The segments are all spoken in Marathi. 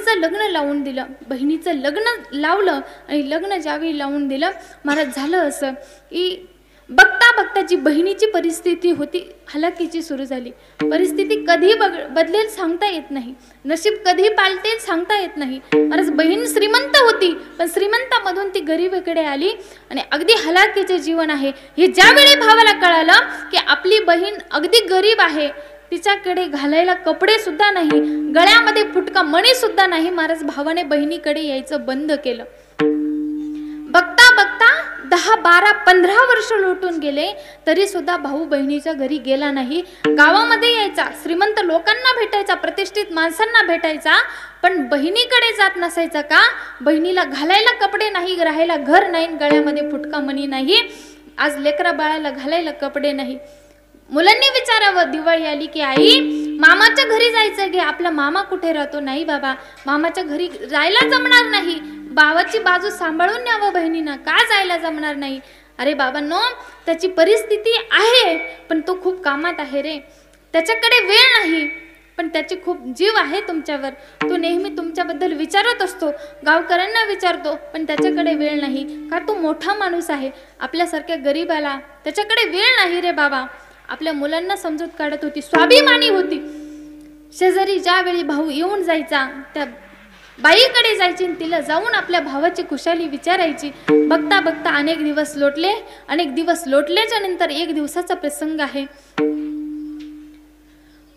बहिणीचं लग्न लावून दिलं. बहिणीचं लग्न लावलं आणि लग्न ज्यावेळी लावून दिलं महाराज, झालं असं की बघता बघता जी बहिणीची परिस्थिती होती हलाखीची सुरू झाली. परिस्थिती कधी बदलेल सांगता येत नाही, नशीब कधी पालटेल सांगता येत नाही. महाराज, बहीण श्रीमंत होती पण श्रीमंतामधून ती गरीबीकडे आली आणि अगदी हलाखीचे जीवन आहे हे ज्यावेळी भावाला कळालं की आपली बहीण अगदी गरीब आहे, तिच्याकडे घालायला कपडे सुद्धा नाही, गळ्यामध्ये फुटका मणी सुद्धा नाही, महाराज भावाने बहिणीकडे यायचं बंद केलं. बघता बघता 10, 12, 15 वर्ष लोटून गेले तरी सुद्धा भाऊ बहिणीच्या घरी गेला नाही. गावामध्ये यायचा, श्रीमंत लोकांना भेटायचा, प्रतिष्ठित माणसांना भेटायचा, पण बहिणीकडे जात नसायचा. का? बहिणीला घालायला कपडे नाही, राहायला घर नाही, गळ्यामध्ये फुटका मणी नाही, आज लेकरा बाळाला घालायला कपडे नाही. मुलांनी विचारावं दिवाळी आली की आई मामाच्या घरी जायचं गे, आपला मामा कुठे राहतो? नाही बाबा, मामाच्या घरी जायला जमणार नाही, भावाची बाजू सांभाळून न्यावं बहिणीनं. का जायला जमणार नाही? अरे बाबांनो, त्याची परिस्थिती आहे पण तो खूप कामात आहे रे, त्याच्याकडे वेळ नाही, पण त्याची खूप जीव आहे तुमच्यावर, तो नेहमी तुमच्याबद्दल विचारत असतो, गावकऱ्यांना विचारतो, पण त्याच्याकडे वेळ नाही. का? तो मोठा माणूस आहे, आपल्यासारख्या गरीबाला त्याच्याकडे वेळ नाही रे बाबा. आपल्या मुलांना समजूत काढत होती, स्वाभिमानी होती. शेजारी ज्यावेळी भाऊ येऊन जायचा त्या बाईकडे जायची आणि तिला जाऊन आपल्या भावाची खुशाली विचारायची. बघता बघता अनेक दिवस लोटले. अनेक दिवस लोटल्याच्या नंतर एक दिवसाचा प्रसंग आहे.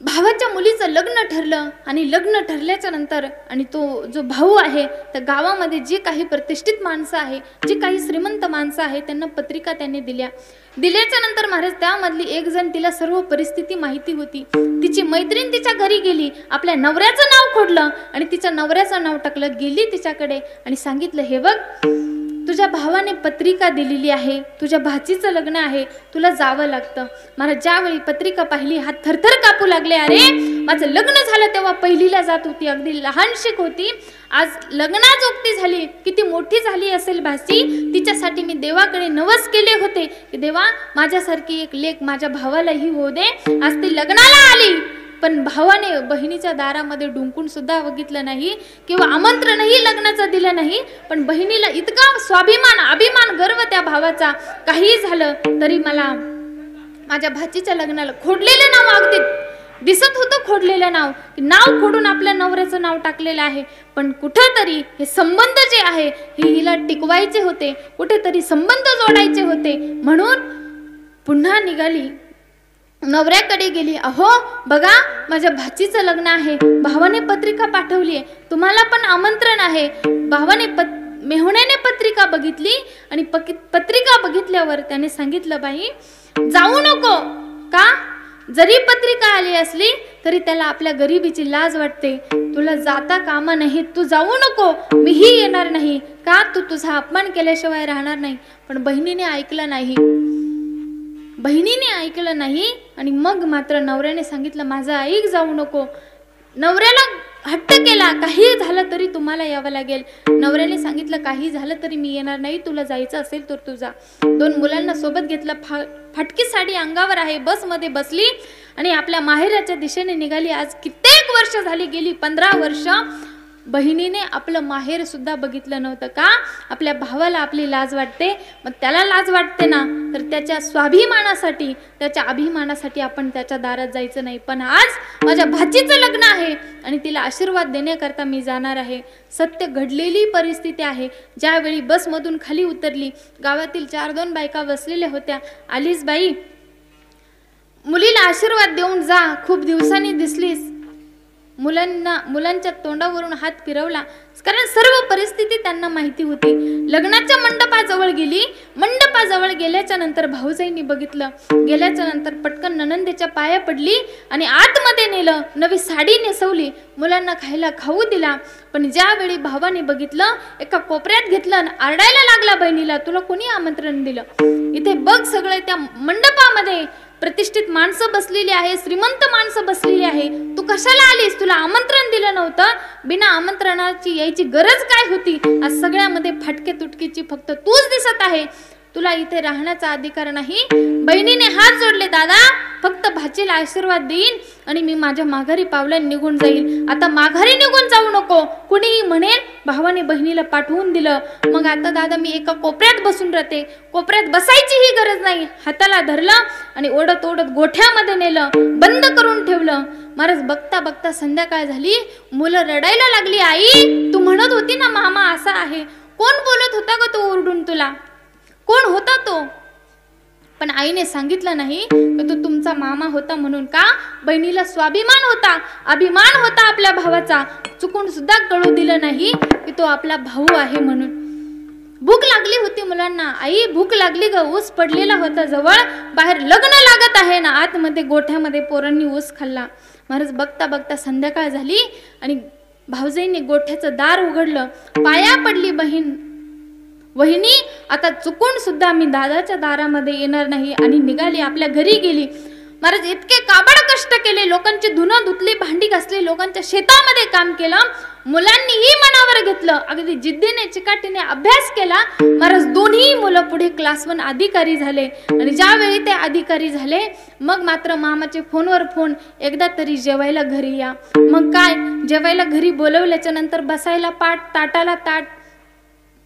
भावाच्या मुलीचं लग्न ठरलं आणि लग्न ठरल्याच्या नंतर आणि तो जो भाऊ आहे त्या गावामध्ये जी काही प्रतिष्ठित माणसं आहे, जी काही श्रीमंत माणसं आहे, त्यांना पत्रिका त्यांनी दिल्याच्या नंतर महाराज त्यामधली एक जण, तिला सर्व परिस्थिती माहिती होती, तिची मैत्रीण तिच्या घरी गेली, आपल्या नवऱ्याचं नाव खोडलं आणि तिच्या नवऱ्याचं नाव टाकलं, गेली तिच्याकडे आणि सांगितलं, हे बघ तुझ्या भावाने पत्रिका दिलेली आहे, तुझ्या भाचीचं लग्न आहे, तुला जावं लागतं. मला ज्यावेळी पत्रिका पाहिली हात थरथर कापू लागले. अरे माझं लग्न झालं तेव्हा पहिलीला जात होती, अगदी लहानशीक होती, आज लग्नाजोगती झाली, किती मोठी झाली असेल भाची, तिच्यासाठी मी देवाकडे नवस केले होते की देवा माझ्यासारखी एक लेक माझ्या भावालाही होऊ दे. आज ती लग्नाला आली पण भावाने बहिणीच्या दारामध्ये डुंकून सुद्धा बघितलं नाही किंवा आमंत्रणही लग्नाचं दिलं नाही. पण बहिणीला इतका स्वाभिमान, अभिमान, गर्व त्या भावाचा, काही झालं तरी मला माझ्या भाचीच्या लग्नाला खोडलेलं नाव अगदी दिसत होतं, खोडलेलं नाव खोडून आपल्या नवऱ्याचं नाव टाकलेलं आहे. पण कुठेतरी हे संबंध जे आहे हे हिला टिकवायचे होते, कुठेतरी संबंध जोडायचे होते, म्हणून पुन्हा निघाली, नवऱ्याकडे गेली. अहो बघा माझ्या भाचीचं लग्न आहे, भावाने पत्रिका पाठवली आहे, तुम्हाला पण आमंत्रण आहे. भावाने मेहुण्याने पत्रिका बघितली आणि पत्रिका बघितल्यावर त्याने सांगितलं, बाई जाऊ नको. का? जरी पत्रिका आली असली तरी त्याला आपल्या गरिबीची लाज वाटते, तुला जाता कामा नाही, तू जाऊ नको, मीही येणार नाही. का? तू तुझा अपमान केल्याशिवाय राहणार नाही. पण बहिणीने ऐकलं नाही आणि मग मात्र नवऱ्याने सांगितलं, माझं ऐक, जाऊ नको. नवऱ्याला हट्ट केला, काही झालं तरी तुम्हाला यावं लागेल. नवऱ्याने सांगितलं, काही झालं तरी मी येणार नाही, तुला जायचं असेल तर तुझा. 2 मुलांना सोबत घेतलं, फाटकी साडी अंगावर आहे, बसमध्ये बसली आणि आपल्या माहेराच्या दिशेने निघाली. आज कित्येक वर्ष झाली, गेली 15 वर्ष बहिणीने आपलं माहेर सुद्धा बघितलं नव्हतं. का? आपल्या भावाला आपली लाज वाटते, मग त्याला लाज वाटते ना, तर त्याच्या स्वाभिमानासाठी, त्याच्या अभिमानासाठी आपण त्याच्या दारात जायचं नाही. पण आज माझ्या भाचीचं लग्न आहे आणि तिला आशीर्वाद देण्याकरता मी जाणार आहे. सत्य घडलेली परिस्थिती आहे. ज्यावेळी बसमधून खाली उतरली, गावातील 4-2 बायका बसलेल्या होत्या. आलीस बाई, मुलीला आशीर्वाद देऊन जा, खूप दिवसांनी दिसलीस. मुलांच्या तोंडावरून हात फिरवला, कारण सर्व परिस्थिती त्यांना माहिती होती. लग्नाच्या मंडपाजवळ गेली. मंडपाजवळ गेल्याच्या नंतर भाऊजाईंनी बघितलं. गेल्याच्या नंतर पटकन ननंदेच्या पाया पडली आणि आतमध्ये नेलं, नवी साडी नेसवली, मुलांना खायला खाऊ दिला. पण ज्यावेळी भावाने बघितलं, एका कोपऱ्यात घेतलं आणि आरडायला लागला बहिणीला, तुला कोणी आमंत्रण दिलं? इथे बघ सगळे त्या मंडपामध्ये प्रतिष्ठित माणसं बसलेली आहे, श्रीमंत माणसं बसलेली आहे, तू कशाला आलीस? तुला आमंत्रण दिलं नव्हतं, बिना आमंत्रणाची यायची गरज काय होती? आज सगळ्यामध्ये फाटके तुटकीची फक्त तूच दिसत आहे. तुला इथे राहण्याचा अधिकार नाही. बहिणीने हात जोडले, दादा फक्त भाचीला आशीर्वाद देईन आणि मी माझ्या माघारी पावलांनी निघून जाईल. आता माघारी निघून जाऊ नको, कुणीही म्हणेल. भावाने बहिणीला पाठवून दिलं. मग आता दादा मी एका कोपऱ्यात बसून राहते. कोपऱ्यात बसायचीही गरज नाही. हाताला धरलं आणि ओढत ओढत गोठ्यामध्ये नेलं, बंद करून ठेवलं. महाराज बघता बघता संध्याकाळ झाली. मुलं रडायला लागली. आई तू म्हणत होती ना मामा असा आहे. कोण बोलत होता ग तो ओरडून तुला? कोण होता तो? पण आईने सांगितलं नाही की तो तुमचा मामा होता म्हणून. का? बहिणीला स्वाभिमान होता, अभिमान होता आपल्या भावाचा. चुकून सुद्धा कळू दिलं नाही की तो आपला भाऊ आहे म्हणून. भूक लागली होती मुलांना. आई भूक लागली ग. ऊस पडलेला होता जवळ. बाहेर लग्न लागत आहे ना. आतमध्ये गोठ्यामध्ये पोरांनी ऊस खाल्ला. महाराज बघता बघता संध्याकाळ झाली आणि भाऊजाईने गोठ्याचं दार उघडलं. पाया पडली बहीण. वहिनी आता चुकून सुद्धा मी दादाच्या दारामध्ये येणार नाही आणि निघाली, आपल्या घरी गेली. महाराज इतके काबड कष्ट केले. लोकांची धुणं धुतली, भांडी घासली, लोकांच्या शेतामध्ये काम केलं. मुलांनीही मनावर घेतलं. अगदी जिद्दीने चिकाटीने अभ्यास केला. महाराज दोन्ही मुलं पुढे क्लास 1 अधिकारी झाले. आणि ज्यावेळी ते अधिकारी झाले मग मात्र मामाचे फोनवर फोन, एकदा तरी जेवायला घरी या. मग काय, जेवायला घरी बोलवल्याच्या नंतर बसायला पाठ, ताटाला ताट,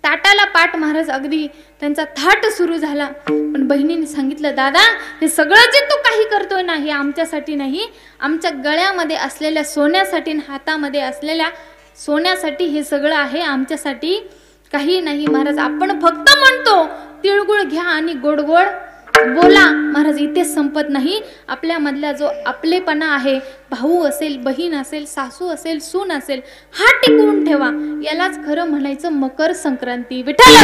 ताटाला पाठ. महाराज अगदी त्यांचा थाट सुरू झाला. पण बहिणीने सांगितलं, दादा हे सगळं जे तू काही करतोय ना हे आमच्यासाठी नाही, आमच्या गळ्यामध्ये असलेल्या सोन्यासाठी, हातामध्ये असलेल्या सोन्यासाठी हे सगळं आहे, आमच्यासाठी काही नाही. महाराज आपण फक्त म्हणतो तिळगुळ घ्या आणि गोडगोड बोला. महाराज इथे संपत नाही. आपल्यामधला जो आपलेपणा आहे, भाऊ असेल, बहीण असेल, सासू असेल, सून असेल, हा टिकवून ठेवा. यालाच खरं म्हणायचं मकर संक्रांती. विठ्ठल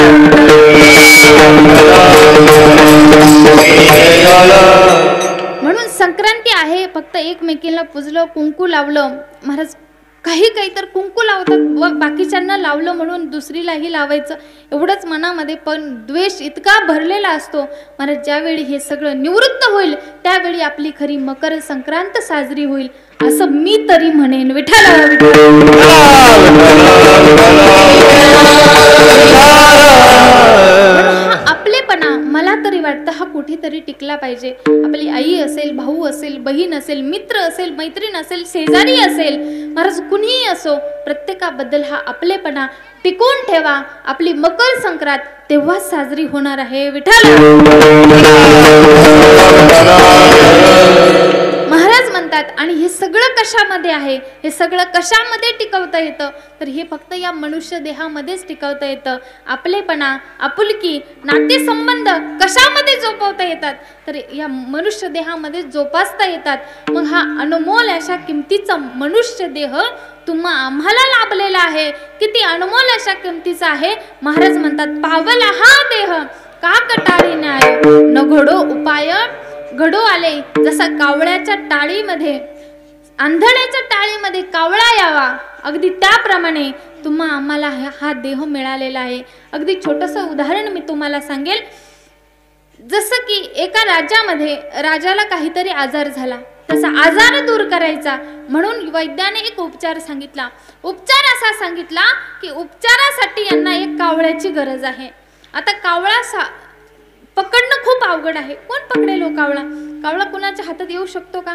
म्हणून संक्रांती आहे. फक्त एकमेकीला पुजलं, कुंकू लावलं. महाराज काही तर कुंकू लावतात, बाकीच्यांना लावलं म्हणून दुसरीलाही लावायचं, एवढंच मनामध्ये. पण द्वेष इतका भरलेला असतो. महाराज ज्यावेळी हे सगळं निवृत्त होईल त्यावेळी आपली खरी मकर संक्रांत साजरी होईल असं मी तरी म्हणेन. विठ्ठल आपलेपणा मला तरी वाटतं हा कुठेतरी टिकला पाहिजे. आपली आई असेल, भाऊ असेल, बहीण असेल, मित्र असेल, मैत्रीण असेल, शेजारी असेल, महाराज कुणीही असो, प्रत्येकाबद्दल हा आपलेपणा टिकवून ठेवा. आपली मकर संक्रांत तेव्हाच साजरी होणार आहे. विठ्ठल महाराज म्हणतात. आणि हे सगळं कशामध्ये आहे, हे सगळं कशामध्ये टिकवता येतं, तर हे फक्त या मनुष्य देहामध्येच टिकवता येतं. आपलेपणा, आपुलकी, नातेसंबंध कशामध्ये जोपावता येतात, तर या मनुष्य देहामध्ये जोपासता येतात. मग हा अनमोल अशा किमतीचा मनुष्य देह आम्हाला लाभलेला आहे. किती अनमोल अशा किमतीचा आहे. महाराज म्हणतात, पावला हा देह का कटाळी न्याय, न घडो उपाय घडो आले. जसा कावळ्याच्या टाळीमध्ये, आंधळ्याच्या टाळीमध्ये कावळा यावा, अगदी त्याप्रमाणे आम्हाला हा देह मिळालेला आहे. अगदी छोटंसं उदाहरण मी तुम्हाला सांगेल. जसं की एका राज्यामध्ये राजाला काहीतरी आजार झाला, तसा आजार दूर करायचा म्हणून वैद्याने एक उपचार सांगितला. उपचार असा सांगितला की उपचारासाठी यांना एक कावळ्याची गरज आहे. आता कावळा पकडणं खूप अवघड आहे. कोण पकडेल हो कावळा? कावळा कुणाच्या हातात येऊ शकतो का?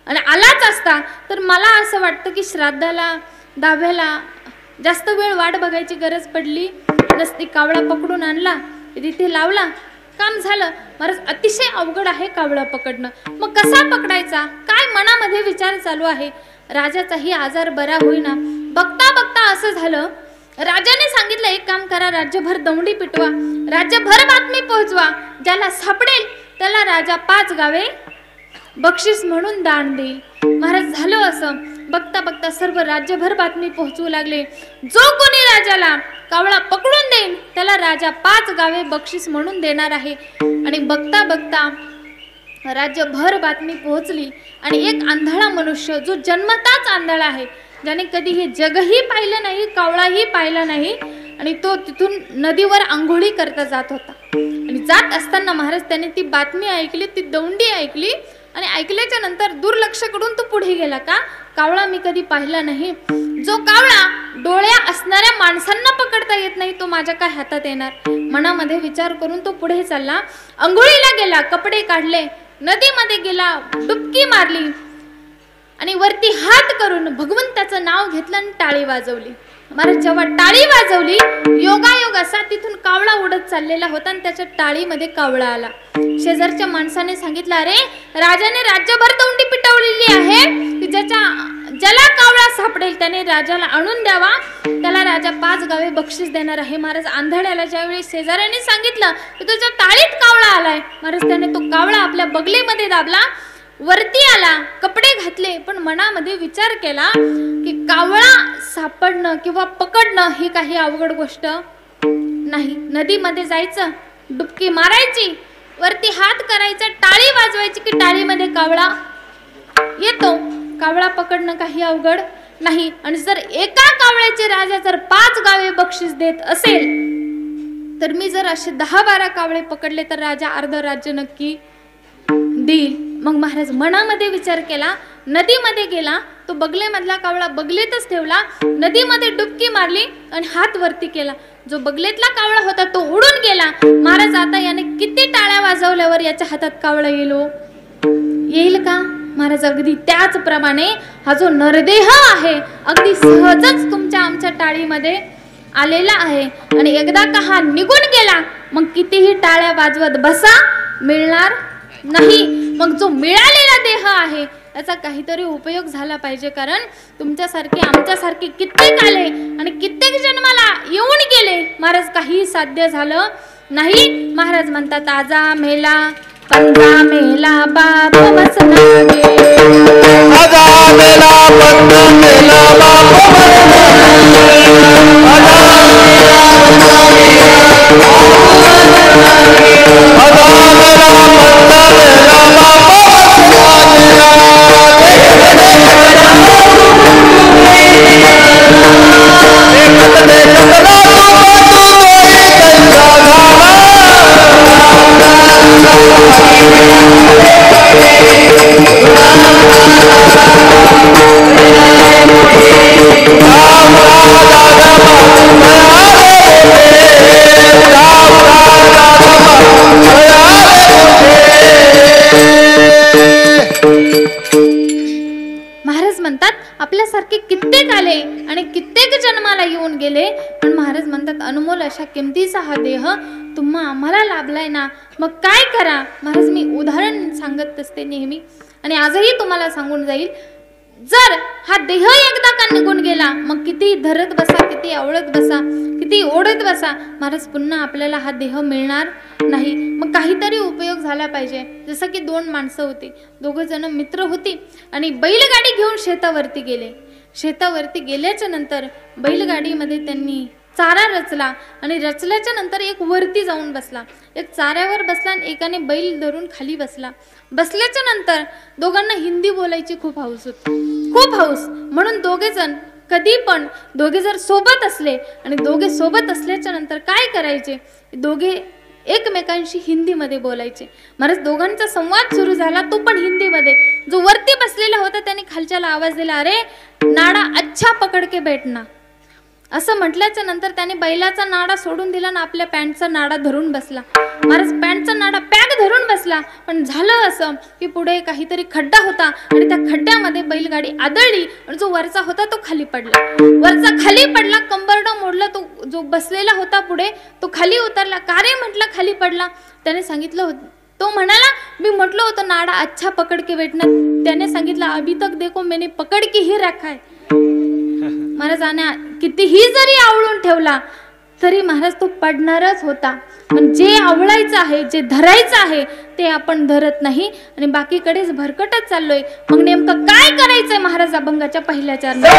आणि आलाच असता तर मला असं वाटतं की श्राद्धाला, दाव्याला जास्त वेळ वाट बघायची गरज पडली नसती. कावळा पकडून आणला, तिथे लावला, काम झालं. महाराज अतिशय अवघड आहे कावळा पकडणं. मग कसा पकडायचा, काय मनामध्ये विचार चालू आहे. राजाचाही आजार बरा होईना. बघता बघता असं झालं, राजाने सांगितलं एक काम करा, राज्यभर दौंडी पिटवा, राज्यभर बातमी पोहोचवा, ज्याला सापडेल त्याला राजा 5 गावे बक्षीस म्हणून दान देईल. महाराज झालं असं. बघता बघता सर्व राज्यभर बातमी पोहोचवू लागले, जो कोणी राजाला कावळा पकडून देईल त्याला राजा 5 गावे बक्षीस म्हणून देणार आहे. आणि बघता बघता राज्यभर बातमी पोहोचली आणि एक आंधळा मनुष्य, जो जन्मताच आंधळा आहे, ज्याने कधी हे जगही पाहिलं नाही, कावळाही पाहिला नाही, आणि तो तिथून नदीवर आंघोळी करता जात होता. आणि जात असताना महाराज त्याने ती बातमी ऐकली, ती दौंडी ऐकली, आणि ऐकल्याच्या नंतर दुर्लक्ष करून तो पुढे गेला. का? कावळा मी कधी पाहिला नाही. जो कावळा डोळ्या असणाऱ्या माणसांना पकडता येत नाही, तो माझ्या काय हातात येणार? मनामध्ये विचार करून तो पुढे चालला. अंघोळीला गेला, कपडे काढले, नदीमध्ये गेला, डुबकी मारली आणि वरती हात करून भगवंताचं नाव घेतलं आणि टाळी वाजवली. महाराज जेव्हा टाळी वाजवली, योगायोग असा तिथून कावळा उडत चाललेला होता आणि त्याच्या टाळीमध्ये कावळा आला. शेजारच्या माणसाने सांगितलं, अरे राजाने राज्यभर तोंडी पिटवलेली आहे की ज्याला कावळा सापडेल त्याने राजाला आणून द्यावा, त्याला राजा 5 गावे बक्षीस देणार आहे. महाराज आंधळ्याला ज्यावेळी शेजाऱ्याने सांगितलं की तुझ्या टाळीत कावळा आलाय, महाराज त्याने तो कावळा आपल्या बगलेमध्ये दाबला, वरती आला, कपडे घातले, पण मनामध्ये विचार केला की कावळा सापडणं किंवा पकडणं ही काही अवघड गोष्ट नाही. नदीमध्ये जायचं, डुबकी मारायची, वरती हात करायचा, टाळी वाजवायची की टाळीमध्ये कावळा येतो. कावळा पकडणं काही अवघड नाही. आणि जर एका कावळ्याचे राजा जर 5 गावे बक्षीस देत असेल, तर मी जर असे 10-12 कावळे पकडले तर राजा अर्ध राज्य नक्की देईल. मग महाराज मनामध्ये विचार केला, नदीमध्ये गेला, तो बगलेमधला कावळा बगलेतच ठेवला, नदीमध्ये डुबकी मारली आणि हात वरती केला. जो बगलेतला कावळा होता तो उडून गेला. महाराज आता याने किती टाळ्या वाजवल्यावर याच्या हातात कावळा येईल का? महाराज अगदी त्याचप्रमाणे हा जो नरदेह आहे अगदी सहजच तुमच्या आमच्या टाळीमध्ये आलेला आहे. आणि एकदा का हा निघून गेला, मग कितीही टाळ्या वाजवत बसा, मिळणार नाही. मग जो मिळालेला देह आहे याचा काहीतरी उपयोग झाला पाहिजे, कारण तुमच्यासारखे आमच्यासारखे कित्येक आले आणि कित्येक जन्माला येऊन गेले, महाराज काही साध्य झालं नाही. महाराज म्हणतात, आजा मेला पंजा मेला बाप बसनागे, आजा मेला पंजा मेला बाप आपल्यासारखे कित्येक आले आणि कित्येक जन्माला येऊन गेले, पण महाराज म्हणतात अनमोल अशा किमतीचा हा देह तुम्हा आम्हाला लाभलाय ना, मग काय करा? महाराज मी उदाहरण सांगत असते नेहमी आणि आजही तुम्हाला सांगून जाईल. जर हा देह एकदा का निघून गेला, मग किती धरत बसा, किती आवळत बसा, किती ओढत बसा, महाराज पुन्हा आपल्याला हा देह मिळणार नाही. मग काहीतरी उपयोग झाला पाहिजे. जसं की 2 माणसं होती, 2 जण मित्र होती आणि बैलगाडी घेऊन शेतावरती गेले. शेतावरती गेल्याच्या नंतर बैलगाडीमध्ये त्यांनी चारा रचला आणि रचल्याच्या नंतर एक वरती जाऊन बसला, एक चाऱ्यावर बसला आणि एकाने बैल धरून खाली बसला. बसल्याच्या नंतर दोघांना हिंदी बोलायची खूप हौस होती, खूप हौस. म्हणून 2 जण कधी पण 2 जर सोबत असले आणि 2 सोबत असल्याच्या नंतर काय करायचे, 2 एकमेकांशी हिंदीमध्ये बोलायचे. महाराज दोघांचा संवाद सुरू झाला, तो पण हिंदीमध्ये. जो वरती बसलेला होता त्याने खालच्याला आवाज दिला, अरे नाडा अच्छा पकड के बैठना. असं म्हटल्याच्या नंतर त्याने बैलाचा नाडा सोडून दिला आणि आपल्या पॅन्टचा नाडा धरून बसला. महाराज पॅन्टचा नाडा पॅक धरून बसला, पण झालं असं की पुढे काहीतरी खड्डा होता आणि त्या खड्ड्यामध्ये बैलगाडी आदळली आणि जो वरचा होता तो खाली पडला. वरचा खाली पडला, कंबरडं मोडलं. तो जो बसलेला होता पुढे तो खाली उतरला. का रे म्हटलं खाली पडला? त्याने सांगितलं होतं, तो म्हणाला मी म्हटलं होतं नाडा अच्छा पकड के बैठना. त्याने सांगितलं अभी तक देखो मैंने पकड के ही रखा है. महाराजांना कितीही जरी आवळून ठेवला तरी महाराज तो पडणारच होता. पण जे आवळायचं आहे, जे धरायचं आहे ते आपण धरत नाही आणि बाकीकडेच भरकटत चाललोय. मग नेमकं काय करायचंय? महाराज अभंगाच्या पहिल्या चरणात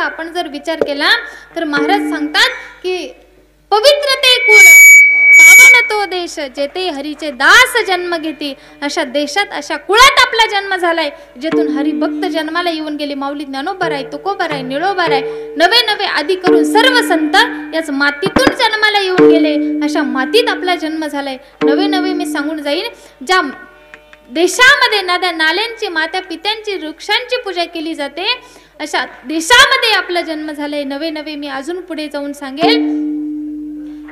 आपण जर विचार केला तर महाराज सांगतात की पवित्र ते कुळ पावन तो देश जेथे हरीचे दास जन्म घेते. अशा देशात अशा कुळात आपला जन्म झालाय जेथून हरिभक्त जन्माला येऊन गेले. माऊली ज्ञानोबा आहे, तुकोबा आहे, निळोबा आहे, नवे नवे आदी करून सर्व संत याच मातीतून जन्माला येऊन गेले. अशा मातीत आपला जन्म झालाय. नवे नवे मी सांगून जाईन, ज्या देशामध्ये नद्या नाल्यांची मात्या पित्यांची वृक्षांची पूजा केली जाते अशा देशामध्ये आपला जन्म झालाय. नवे नवे मी अजून पुढे जाऊन सांगेल.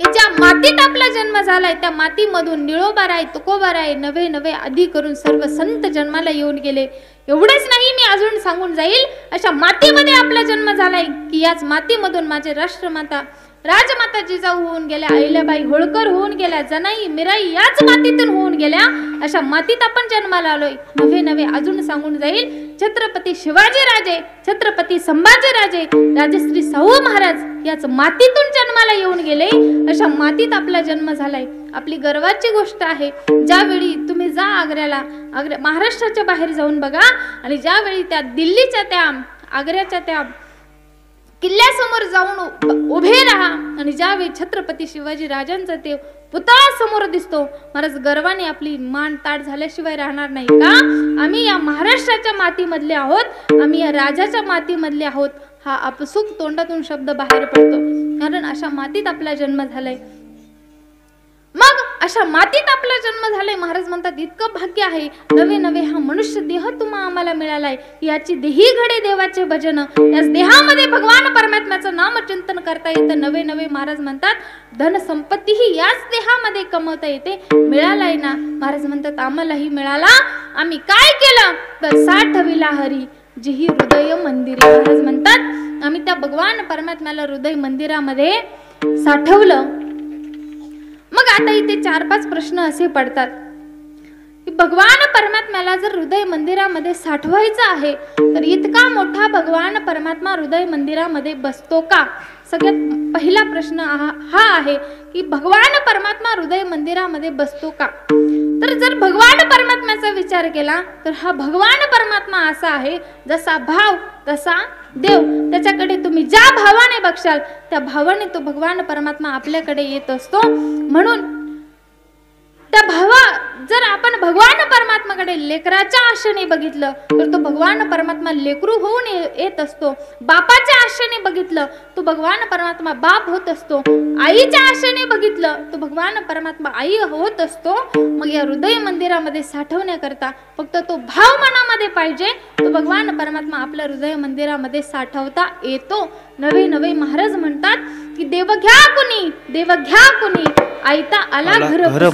ज्या मातीत आपला जन्म झालाय त्या मातीमधून निळोबा आहे, तुकोबा आहे, नवे नवे आदी करून सर्व संत जन्माला येऊन गेले. एवढेच नाही, मी अजून सांगून जाईल. अशा मातीमध्ये आपला जन्म झालाय की याच मातीमधून माझे राष्ट्रमाता राजमाता जिजाऊ होऊन गेल्या, अहिल्याबाई होळकर होऊन गेल्या, जनाई मीराई याच मातीतून होऊन गेल्या. अशा मातीत आपण जन्माला आलोय. नवे नवे अजून सांगून जाईल. छत्रपती शिवाजी राजे, छत्रपती संभाजी राजे, राजश्री शाहू महाराज याच मातीतून जन्माला येऊन गेले. अशा मातीत आपला जन्म झालाय. आपली गर्वाची गोष्ट आहे. ज्यावेळी तुम्ही जा आग्र्याला, महाराष्ट्राच्या बाहेर जाऊन बघा आणि ज्यावेळी त्या दिल्लीच्या त्या आग्र्याच्या त्या किल्ल्यासमोर जाऊन उभे राहा आणि ज्यावेळी छत्रपती शिवाजी राजांचा ते पुतळा समोर दिसतो, महाराज गर्वाने आपली मान ताट झाल्याशिवाय राहणार नाही. का? आम्ही या महाराष्ट्राच्या मातीमधले आहोत, आम्ही या राजाच्या मातीमधले आहोत. हा आपसुक तोंडातून शब्द बाहेर पडतो, कारण अशा मातीत आपला जन्म झालाय. मग अशा मातीत आपला जन्म झालाय. महाराज म्हणतात इतकं भाग्य आहे. नवे नवे हा मनुष्य देह तुम्हा आम्हाला मिळालाय. याची देही घडे देवाचे भजन. याच देहामध्ये भगवान परमात्म्याचं नामचिंतन करता येतं. नवे नवे महाराज म्हणतात धन संपत्ती ही याच देहामध्ये कमवता येते. मिळालाय ना? महाराज म्हणतात आम्हालाही मिळाला. आम्ही काय केलं तर साठविला हरी जिही हृदय मंदिरे. महाराज म्हणतात आम्ही त्या भगवान परमात्म्याला हृदय मंदिरामध्ये साठवलं. मग आता इथे 4-5 प्रश्न असे पडतात की भगवान परमात्म्याला जर हृदय मंदिरामध्ये साठवायचं आहे तर इतका मोठा भगवान परमात्मा हृदय मंदिरामध्ये बसतो का? सगळ्यात पहिला प्रश्न हा आहे की भगवान परमात्मा हृदय मंदिरामध्ये बसतो का? तर जर भगवान परमात्म्याचा विचार केला तर हा भगवान परमात्मा असा आहे जसा भाव तसा देव. त्याच्याकडे तुम्ही ज्या भावाने बघशाल त्या भावाने तो भगवान परमात्मा आपल्याकडे येत असतो. म्हणून त्या भावा जर आपण भगवान परमात्माकडे लेकराच्या आशेने बघितलं तर तो भगवान परमात्मा लेकरू होऊन येत असतो. बापाच्या आशेने बघितलं तो भगवान परमात्मा बाप होत असतो. आईच्या आशेने बघितलं तो भगवान परमात्मा आई होत असतो. मग या हृदय मंदिरामध्ये साठवण्याकरता फक्त तो भाव मनामध्ये पाहिजे. तो भगवान परमात्मा आपल्या हृदय मंदिरामध्ये साठवता येतो. नवे नवे महाराज म्हणतात की देव घ्या कुणी, देव घ्या कुणी, आयता आला घर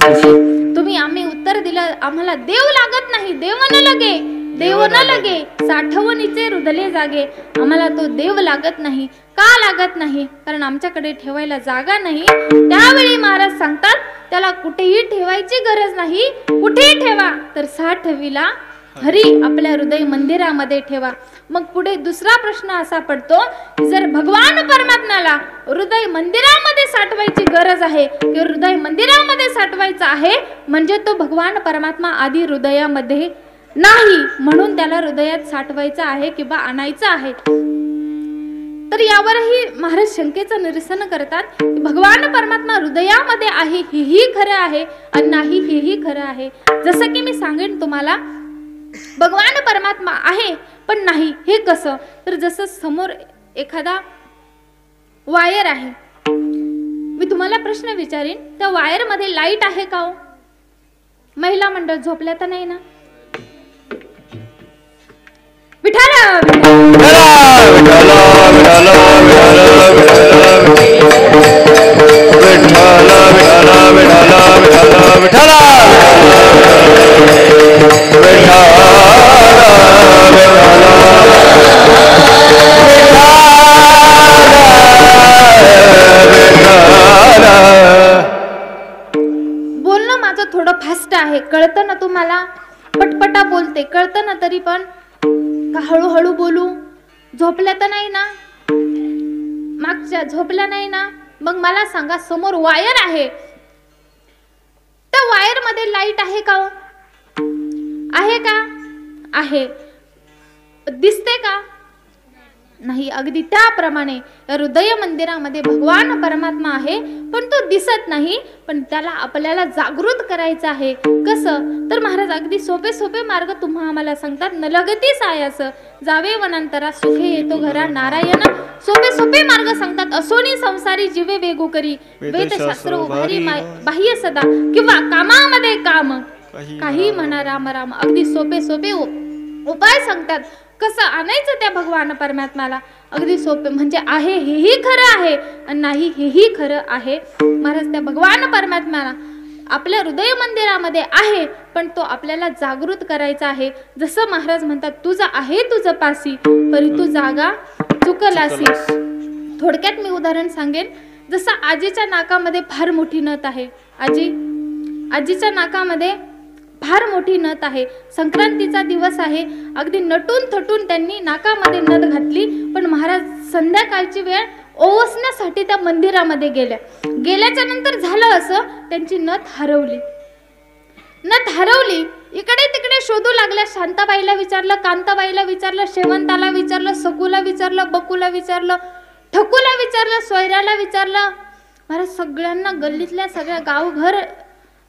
तुम्ही. आम्ही उत्तर दिलं आम्हाला देव लागत नाही. देव न लगे, देव न लगे, साठवणीचे रुदले जागे. आम्हाला तो देव लागत नाही. का लागत नाही? कारण आमच्याकडे ठेवायला जागा नाही. त्यावेळी महाराज सांगतात त्याला कुठेही ठेवायची गरज नाही. कुठेही ठेवा तर साठविला हरी आपल्या हृदय मंदिरामध्ये ठेवा. मग पुढे दुसरा प्रश्न असा पडतो की जर भगवान परमात्म्याला हृदय मंदिरामध्ये साठवायची गरज आहे की हृदय मंदिरामध्ये साठवायचं आहे म्हणजे तो भगवान परमात्मा आधी हृदयामध्ये नाही, म्हणून त्याला हृदयात साठवायचं आहे किंवा आणायचं आहे. तर यावरही महाराज शंकेचं निरसन करतात की भगवान परमात्मा हृदयामध्ये आहे हेही खरं आहे आणि नाही हेही खरं आहे. जसं की मी सांगेन तुम्हाला भगवान परमात्मा आहे पण नाही हे कसं? तर जसं समोर एखादा वायर आहे, मी तुम्हाला प्रश्न विचारीन त्या वायर मध्ये लाईट आहे का हो? महिला मंडळ झोपल्या तर नाही ना? विठाला बोलणं माझं थोडं फास्ट आहे, कळतं ना तुम्हाला? पटपटा बोलते कळतं ना? तरी पण का हळूहळू बोलू? झोपल्या तर नाही ना? मागच्या झोपल्या नाही ना? मग मला सांगा समोर वायर आहे, त्या वायर मध्ये लाईट आहे का? आहे का? आहे. दिसते का? नाही, अगदी त्याप्रमाणे या हृदय मंदिरामध्ये भगवान परमात्मा आहे, पण तो दिसत नाही. पण त्याला आपल्याला जागृत करायचं आहे. कसं? तर महाराज अगदी सोपे सोपे मार्ग तुम्हा आम्हाला सांगतात. न लगती सायास जावे वनांतरा, सुखे येतो घरा नारायण. सोपे सोपे मार्ग सांगतात. असोनी संसारी जीवे वेगो करी, वेदशास्त्र उभारी बाह्य सदा, किंवा कामामध्ये काम काही म्हणा राम राम. अगदी सोपे सोपे उपाय सांगतात. कसं आणायचं त्या भगवान परमात्म्याला? अगदी सोपे, म्हणजे आहे हेही खरं आहे आणि नाही हेही खरं आहे. महाराज त्या भगवान परमात्म्याला आपल्या हृदय मंदिरामध्ये आहे, पण तो आपल्याला जागृत करायचा आहे. जसं महाराज म्हणतात, तुझं आहे तुझं पासी, परी तू जागा चुकलासी. थोडक्यात मी उदाहरण सांगेन. जसं आजीच्या नाकामध्ये फार मोठी नथ आहे. आजीच्या नाकामध्ये फार मोठी नथ आहे. संक्रांतीचा दिवस आहे. अगदी नटून थटून त्यांनी नाकामध्ये नथ घातली. पण महाराज संध्याकाळची वेळ ओवसण्यासाठी त्या मंदिरामध्ये गेल्याच्या नंतर झालं असं, त्यांची नथ हरवली. इकडे तिकडे शोधू लागल्या. शांताबाईला विचारलं, कांताबाईला विचारलं, शेवंताला विचारलं, सकूला विचारलं, बकूला विचारलं, ठकूला विचारलं, सोयऱ्याला विचारलं. महाराज सगळ्यांना, गल्लीतल्या सगळ्या गावभर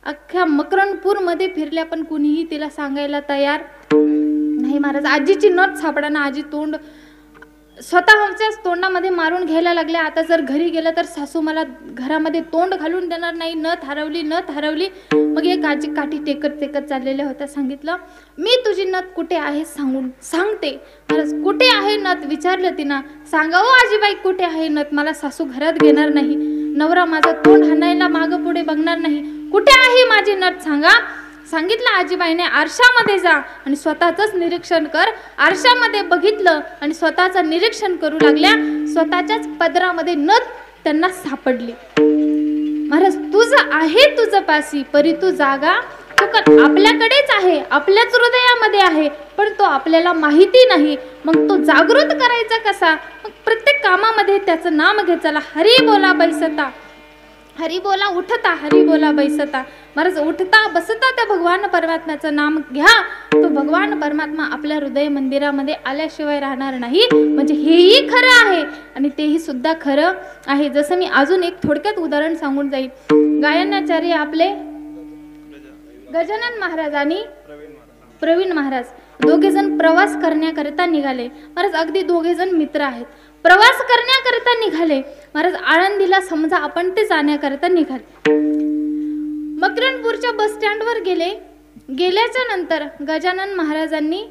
अख्ख्या मकरणपूर मध्ये फिरल्या, पण कुणीही तिला सांगायला तयार नाही. महाराज आजीची नथ सापडाना. आजी तोंड स्वतःच्याच तोंडामध्ये मारून घ्यायला लागल्या. आता जर घरी गेलं तर सासू मला घरामध्ये तोंड घालून देणार नाही. नथ हरवली. मग एक आजी काठी टेकत चाललेल्या होत्या. सांगितलं, मी तुझी नथ कुठे आहे सांगते. महाराज कुठे आहे नथ विचारलं तिनं. सांगावं आजीबाई कुठे आहे नथ, मला सासू घरात घेणार नाही. नवरा माझा तोंड हाणायला मागं पुढे बघणार नाही. कुठे आहे माझी नथ सांगा. सांगितलं आजीबाईने, आरशामध्ये जा आणि स्वतःच निरीक्षण कर. आरशामध्ये बघितलं आणि स्वतःचं निरीक्षण करू लागल्या. स्वतःच्याच पदरामध्ये नथ त्यांना सापडली. महाराज तुझं आहे तुझं पासी, परी तू जागा चुकत. आपल्याकडेच आहे, आपल्याच हृदयामध्ये आहे, पण तो आपल्याला माहिती नाही. मग तो जागृत करायचा कसा? मग प्रत्येक कामामध्ये त्याचं नाम घे. चला, हरी बोला बैसता, हरी बोला उठता, हरी बोला बैसता. महाराज उठता बसता त्या भगवान परमात्म्याचं नाम घ्या. तो भगवान परमात्मा आपल्या हृदय मंदिरामध्ये आल्याशिवाय राहणार नाही. म्हणजे हेही खरं आहे आणि तेही सुद्धा खरं आहे. जसं मी अजून एक थोडक्यात उदाहरण सांगून जाईल. गायनाचार्य आपले गजानन महाराज आणि प्रवीण महाराज दोघे जण प्रवास करण्याकरिता निघाले. महाराज अगदी दोघे जण मित्र आहेत. प्रवास करण्याकरिता निघाले. महाराज आळंदीला समजा आपण ते जाण्याकरिता निघाले. मकरणपूरच्या बस स्टँडवर गेल्याच्या नंतर गजानन महाराजांनी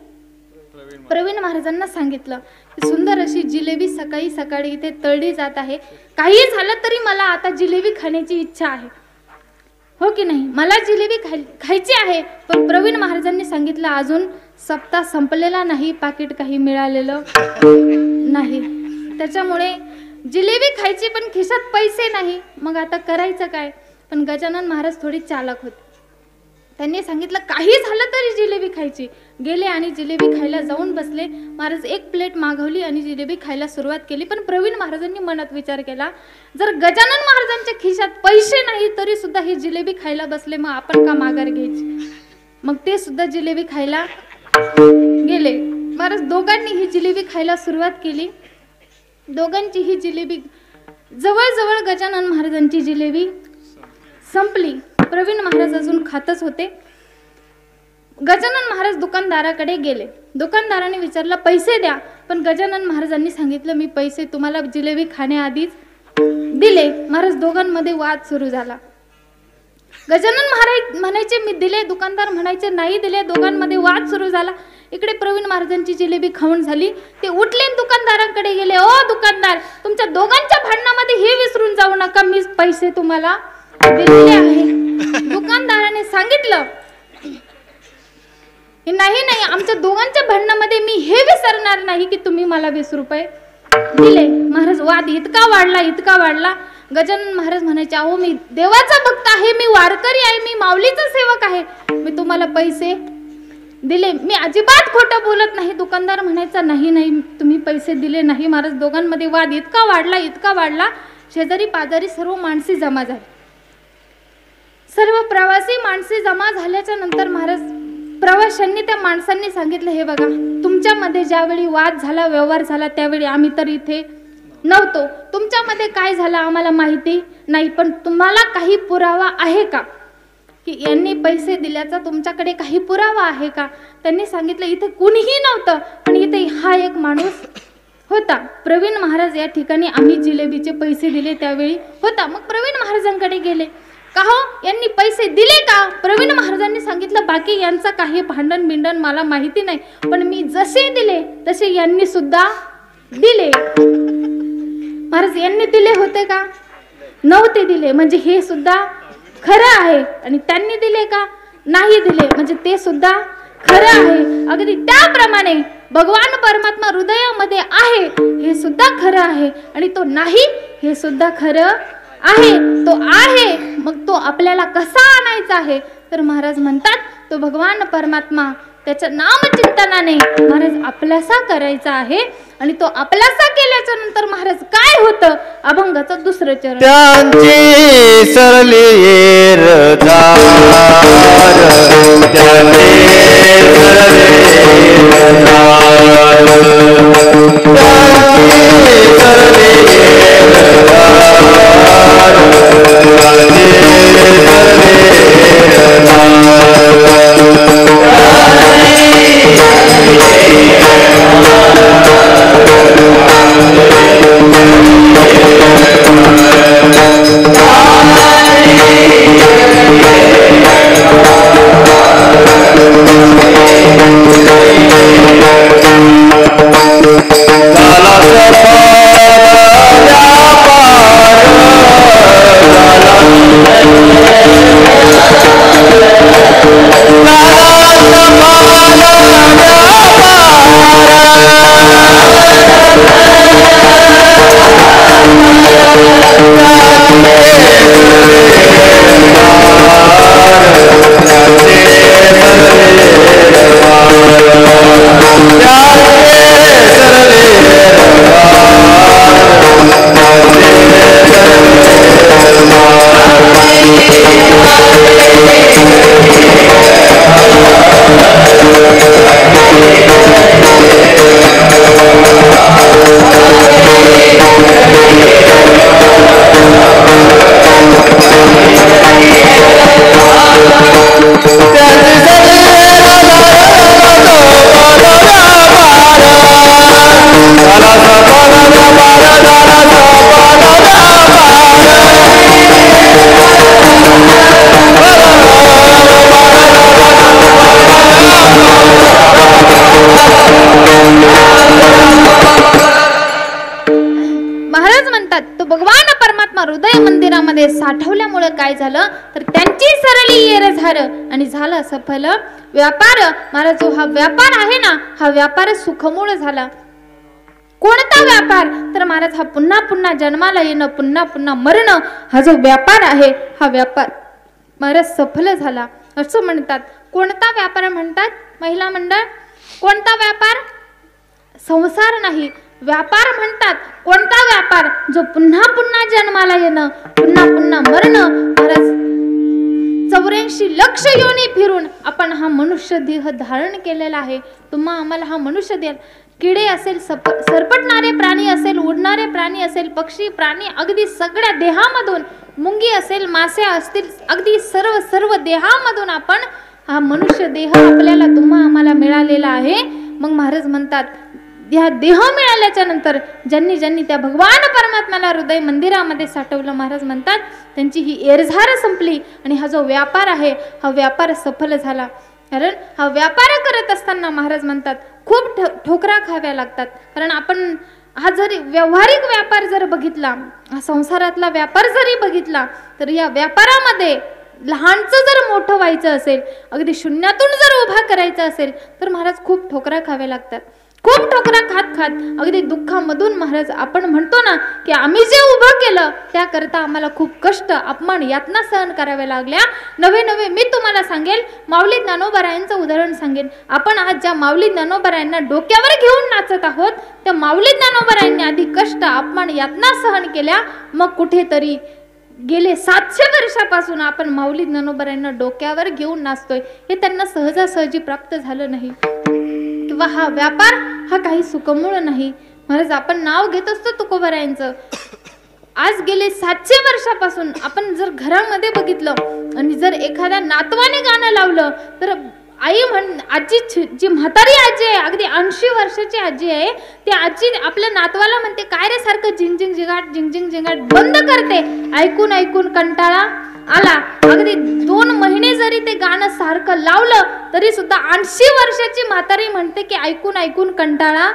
प्रवीण महाराजांना सांगितलं, सुंदर अशी जिलेबी सकाळी सकाळी इथे तळली जात आहे. काही झालं तरी मला आता जिलेबी खाण्याची इच्छा आहे, हो की नाही? मला जिलेबी खायची आहे. पण प्रवीण महाराजांनी सांगितलं, अजून सप्ताह संपलेला नाही, पाकिट काही मिळालेलं नाही. त्याच्यामुळे जिलेबी खायची पण खिशात पैसे नाही. मग आता करायचं काय? पण गजानन महाराज थोडी चालाक होते. त्यांनी सांगितलं, काही झालं तरी जिलेबी खायची. गेले आणि जिलेबी खायला जाऊन बसले. महाराज एक प्लेट मागवली आणि जिलेबी खायला सुरुवात केली. पण प्रवीण महाराजांनी मनात विचार केला, जर गजानन महाराजांच्या खिशात पैसे नाही तरी सुद्धा ही जिलेबी खायला बसले, मग आपण का माघार घ्यायची? मग ते सुद्धा जिलेबी खायला गेले. महाराज दोघांनी ही जिलेबी खायला सुरुवात केली. दोघांची ही जिलेबी जवळजवळ गजानन महाराजांची जिलेबी संपली. प्रवीण महाराज अजून खातच होते. गजानन महाराज दुकानदाराकडे गेले. दुकानदाराने विचारलं, पैसे द्या. पण गजानन महाराजांनी सांगितलं, मी पैसे तुम्हाला जिलेबी खाण्याआधीच दिले. महाराज दोघांमध्ये वाद सुरू झाला. गजानन महाराज म्हणायचे मी दिले, दुकानदार म्हणायचे नाही दिले. दोघांमध्ये वाद सुरू झाला. इकडे प्रवीण महाराजांची जिलेबी खाऊन झाली. ते उठले दुकानदारांकडे गेले, ओ दुकानदार, तुमच्या दोघांच्या भांडणामध्ये हे विसरून जाऊ नका, मी पैसे तुम्हाला दिलेले आहे. दुकानदाराने सांगितलं, नाही नाही, आमच्या दोघांच्या भांडणामध्ये मी हे विसरणार नाही की तुम्ही मला 20 रुपये दिले. महाराज वाद इतका वाढला. गजानन महाराज म्हणायचे, अहो मी देवाचा भक्त आहे, मी वारकरी आहे, मी माऊलीचा सेवक आहे, मी तुम्हाला पैसे दिले, मी अजिबात खोटं बोलत नाही. दुकानदार म्हणायचा, नाही नाही, तुम्ही पैसे दिले नाही. महाराज दोघांमध्ये वाद इतका वाढला. शेजारी पाजारी सर्व माणसे जमा झाली. सर्व प्रवासी माणसे जमा झाल्याच्या नंतर महाराज प्रवाशांनी त्या माणसांनी सांगितलं, हे बघा, तुमच्यामध्ये ज्यावेळी वाद झाला, व्यवहार झाला, त्यावेळी आम्ही तर इथे नव्हतो. तुमच्यामध्ये काय झालं आम्हाला माहिती नाही, पण तुम्हाला काही पुरावा आहे का की यांनी पैसे दिल्याचा तुमच्याकडे काही पुरावा आहे का? त्यांनी सांगितलं इथे कुणीही नव्हतं, पण इथे हा एक माणूस होता, प्रवीण महाराज या ठिकाणी आम्ही जिलेबीचे पैसे दिले त्यावेळी होता. मग प्रवीण महाराजांकडे गेले. का हो, यांनी पैसे दिले का? प्रवीण महाराजांनी सांगितलं बाकी यांचं काही भांडण बिंडण मला माहिती नाही, पण मी जसे दिले तसे यांनी सुद्धा दिले. महाराज यांनी दिले होते का? नव्हते दिले, म्हणजे हे सुद्धा खरं आहे. आणि त्यांनी दिले का? नाही दिले, म्हणजे ते सुद्धा खरं आहे. अगदी त्याप्रमाणे भगवान परमात्मा हृदयामध्ये आहे हे सुद्धा खरं आहे, आणि तो नाही हे सुद्धा खरं आहे. तो आहे, मग तो आपल्याला कसा आणायचा आहे? तर महाराज म्हणतात तो भगवान परमात्मा त्याच्या नामचिंतनाने महाराज आपलासा करायचा आहे. आणि तो आपलासा केल्याच्या नंतर महाराज काय होतं? अभंगाचं दुसरं चरण. त्यांची सरली येरधार, त्यांची हृदय मंदिरामध्ये साठवल्यामुळे काय झालं तर त्यांची सरली येर झालं आणि झालं सफल व्यापार. महाराज जो हा व्यापार आहे ना, हा व्यापार सुखमूळ झाला. कोणता व्यापार तर महाराज हा पुन्हा पुन्हा जन्माला येणं, पुन्हा पुन्हा मरणं, हा जो व्यापार आहे हा व्यापार महाराज सफल झाला असं म्हणतात. कोणता व्यापार म्हणतात महिला मंडळ? कोणता व्यापार? संसार नाही, व्यापार म्हणतात. कोणता व्यापार? जो पुन्हा पुन्हा जन्माला येणं, पुन्हा पुन्हा मरणं. महाराज 84 लक्ष योनी फिरून आपण हा मनुष्य देह धारण केलेला आहे. तुम्हा आम्हाला हा मनुष्य देह, किडे असेल, सरपटणारे प्राणी असेल, उडणारे प्राणी असेल, पक्षी प्राणी, अगदी सगळ्या देहामधून, मुंगी असेल, मासे असतील, अगदी सर्व देहामधून आपण हा मनुष्य देह आपल्याला तुम्हा आम्हाला मिळालेला आहे. मग महाराज म्हणतात ह्या देह मिळाल्याच्या नंतर ज्यांनी ज्यांनी त्या भगवान परमात्म्याला हृदय मंदिरामध्ये साठवलं, महाराज म्हणतात त्यांची ही एरझार संपली आणि हा जो व्यापार आहे हा व्यापार सफल झाला. कारण हा व्यापार करत असताना महाराज म्हणतात खूप ठोकरा खाव्या लागतात. कारण आपण हा जरी व्यावहारिक व्यापार जर बघितला, हा संसारातला व्यापार जरी बघितला, तर या व्यापारामध्ये लहानचं जर मोठं व्हायचं असेल, अगदी शून्यातून जर उभा करायचं असेल, तर महाराज खूप ठोकरा खाव्या लागतात. खूप ठोकरा खात खात अगदी दुःखामधून महाराज आपण म्हणतो ना की आम्ही जे उभं केलं त्याकरता आम्हाला खूप कष्ट, अपमान, यातना सहन कराव्या लागल्या. नवे मी तुम्हाला सांगेल, माऊली ज्ञानोबरायांचं उदाहरण सांगेन. आपण आज ज्या माऊली ज्ञानोबरायांना डोक्यावर घेऊन नाचत आहोत, त्या माऊली ज्ञानोबरायांनी आधी कष्ट, अपमान, यातना सहन केल्या. मग कुठेतरी गेले 700 वर्षापासून आपण माऊली ज्ञानोबरायांना डोक्यावर घेऊन नाचतोय. हे त्यांना सहजासहजी प्राप्त झालं नाही. किंवा हा व्यापार हा काही सुखमूळ नाही. महाराज आपण नाव घेत असतो तुकोबारायांचं. आज गेले 700 वर्षापासून आपण जर घरामध्ये बघितलं आणि जर एखाद्या नातवाने गाणं लावलं तर आजी जी म्हातारी आजी आहे, अगदी 80 वर्षाची आजी आहे, ती आजी आपल्या नातवाला म्हणते काय रे सारखं झिंगझिंग झिंगाट झिंगझिंग झिंगाट बंद करते. ऐकून ऐकून कंटाळा आला. अगदी 2 महिने जरी ते गाणं सारखं लावलं तरी सुद्धा 80 वर्षाची म्हातारी म्हणते की ऐकून ऐकून कंटाळा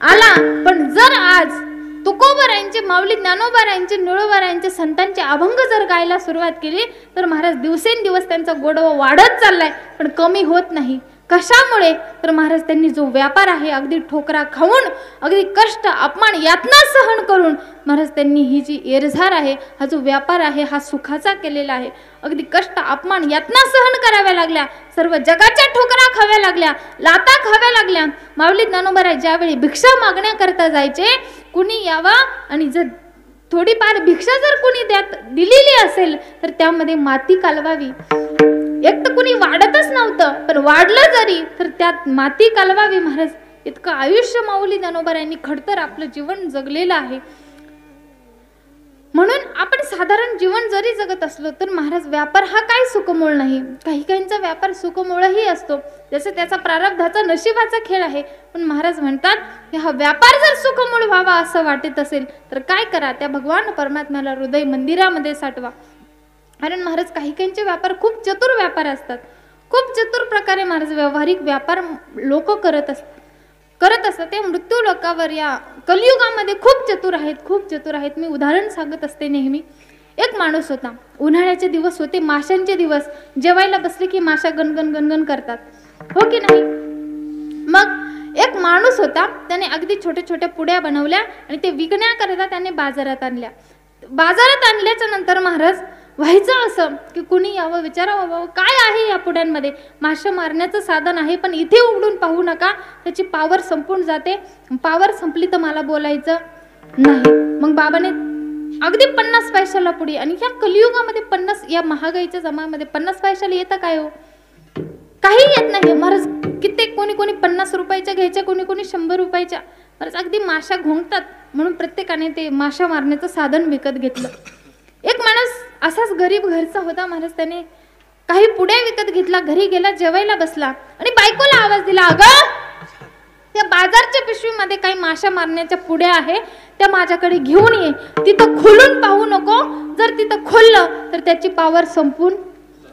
आला. पण जर आज तुकोबारायांचे, माऊली ज्ञानोबारायांचे, निळोबारायांचे, संतांचे अभंग जर गायला सुरुवात केली तर महाराज दिवसेंदिवस त्यांचा गोडवा वाढत चाललाय, पण कमी होत नाही. कशामुळे तर महाराज त्यांनी जो व्यापार आहे अगदी ठोकरा खाऊन, अगदी कष्ट अपमान यातना सहन करून महाराज त्यांनी ही जी एरझार आहे, हा जो व्यापार आहे हा सुखाचा केलेला आहे. अगदी कष्ट अपमान यातना सहन कराव्या लागल्या, सर्व जगाच्या ठोकरा खाव्या लागल्या, लाता खाव्या लागल्या. माऊली ज्ञानोबा ज्यावेळी भिक्षा मागण्याकरता जायचे, कुणी यावा आणि जर थोडीफार भिक्षा जर कुणी दिलेली असेल तर त्यामध्ये माती कालवावी. एक तर कुणी वाढतच नव्हतं, पण वाढलं जरी तर त्यात माती कालवावी. महाराज इतकं आयुष्य माऊली ज्ञानोबा यांनी खडतर आपलं जीवन जगलेलं आहे. म्हणून आपण साधारण जीवन जरी जगत असलो तर महाराज व्यापार हा काही सुखमूळ नाही. काही काहींचा व्यापार सुखमूळही असतो, जसं त्याचा प्रारब्धाचा नशिबाचा खेळ आहे. पण महाराज म्हणतात की हा व्यापार जर सुखमूळ व्हावा असं वाटत असेल तर काय करा, त्या भगवान परमात्म्याला हृदय मंदिरामध्ये साठवा. कारण महाराज काही काहींचे व्यापार खूप चतुर व्यापार असतात. खूप चतुर प्रकारे महाराज व्यावहारिक व्यापार लोक करत असतात. ते मृत्यू लोकावर या कलियुगामध्ये खूप चतुर आहेत, खूप चतुर आहेत. मी उदाहरण सांगत असते नेहमी. एक माणूस होता, उन्हाळ्याचे दिवस होते, माशांचे दिवस, जेवायला बसले की माशा गणगण गणगण करतात, हो की नाही. मग एक माणूस होता, त्याने अगदी छोट्या छोट्या पुड्या बनवल्या आणि ते विकण्याकरता त्याने बाजारात आणल्या. बाजारात आणल्याच्या नंतर महाराज व्हायचं असं की कुणी यावं, विचारावं, बाबा काय आहे या पुड्यांमध्ये. मासे मारण्याचं साधन आहे, पण इथे उघडून पाहू नका, त्याची पावर संपून जाते, पावर संपली तर मला बोलायचं नाही. मग बाबाने अगदी 50 पैशाला पुडी, आणि या कलियुगामध्ये 50, या महागाईच्या जमान्यामध्ये 50 पैशाला येतं काय हो, काही येत नाही. महाराज कित्येक कोणी 50 रुपयाच्या घ्यायच्या, कोणी 100 रुपयाच्या. महाराज अगदी माशा घोंगतात, म्हणून प्रत्येकाने ते माशा मारण्याचं साधन विकत घेतलं. एक माणूस असाच गरीब घरचा होता महाराज, त्याने काही पुड्या विकत घेतला, घरी गेला, जेवायला बसला आणि बायकोला आवाज दिला, अगं त्या बाजारच्या पिशवीमध्ये काही माशा मारण्याच्या पुड्या आहे, त्या माझ्याकडे घेऊन ये. तिथं खोलून पाहू नको, जर तिथं खोललं तर त्याची पावर संपून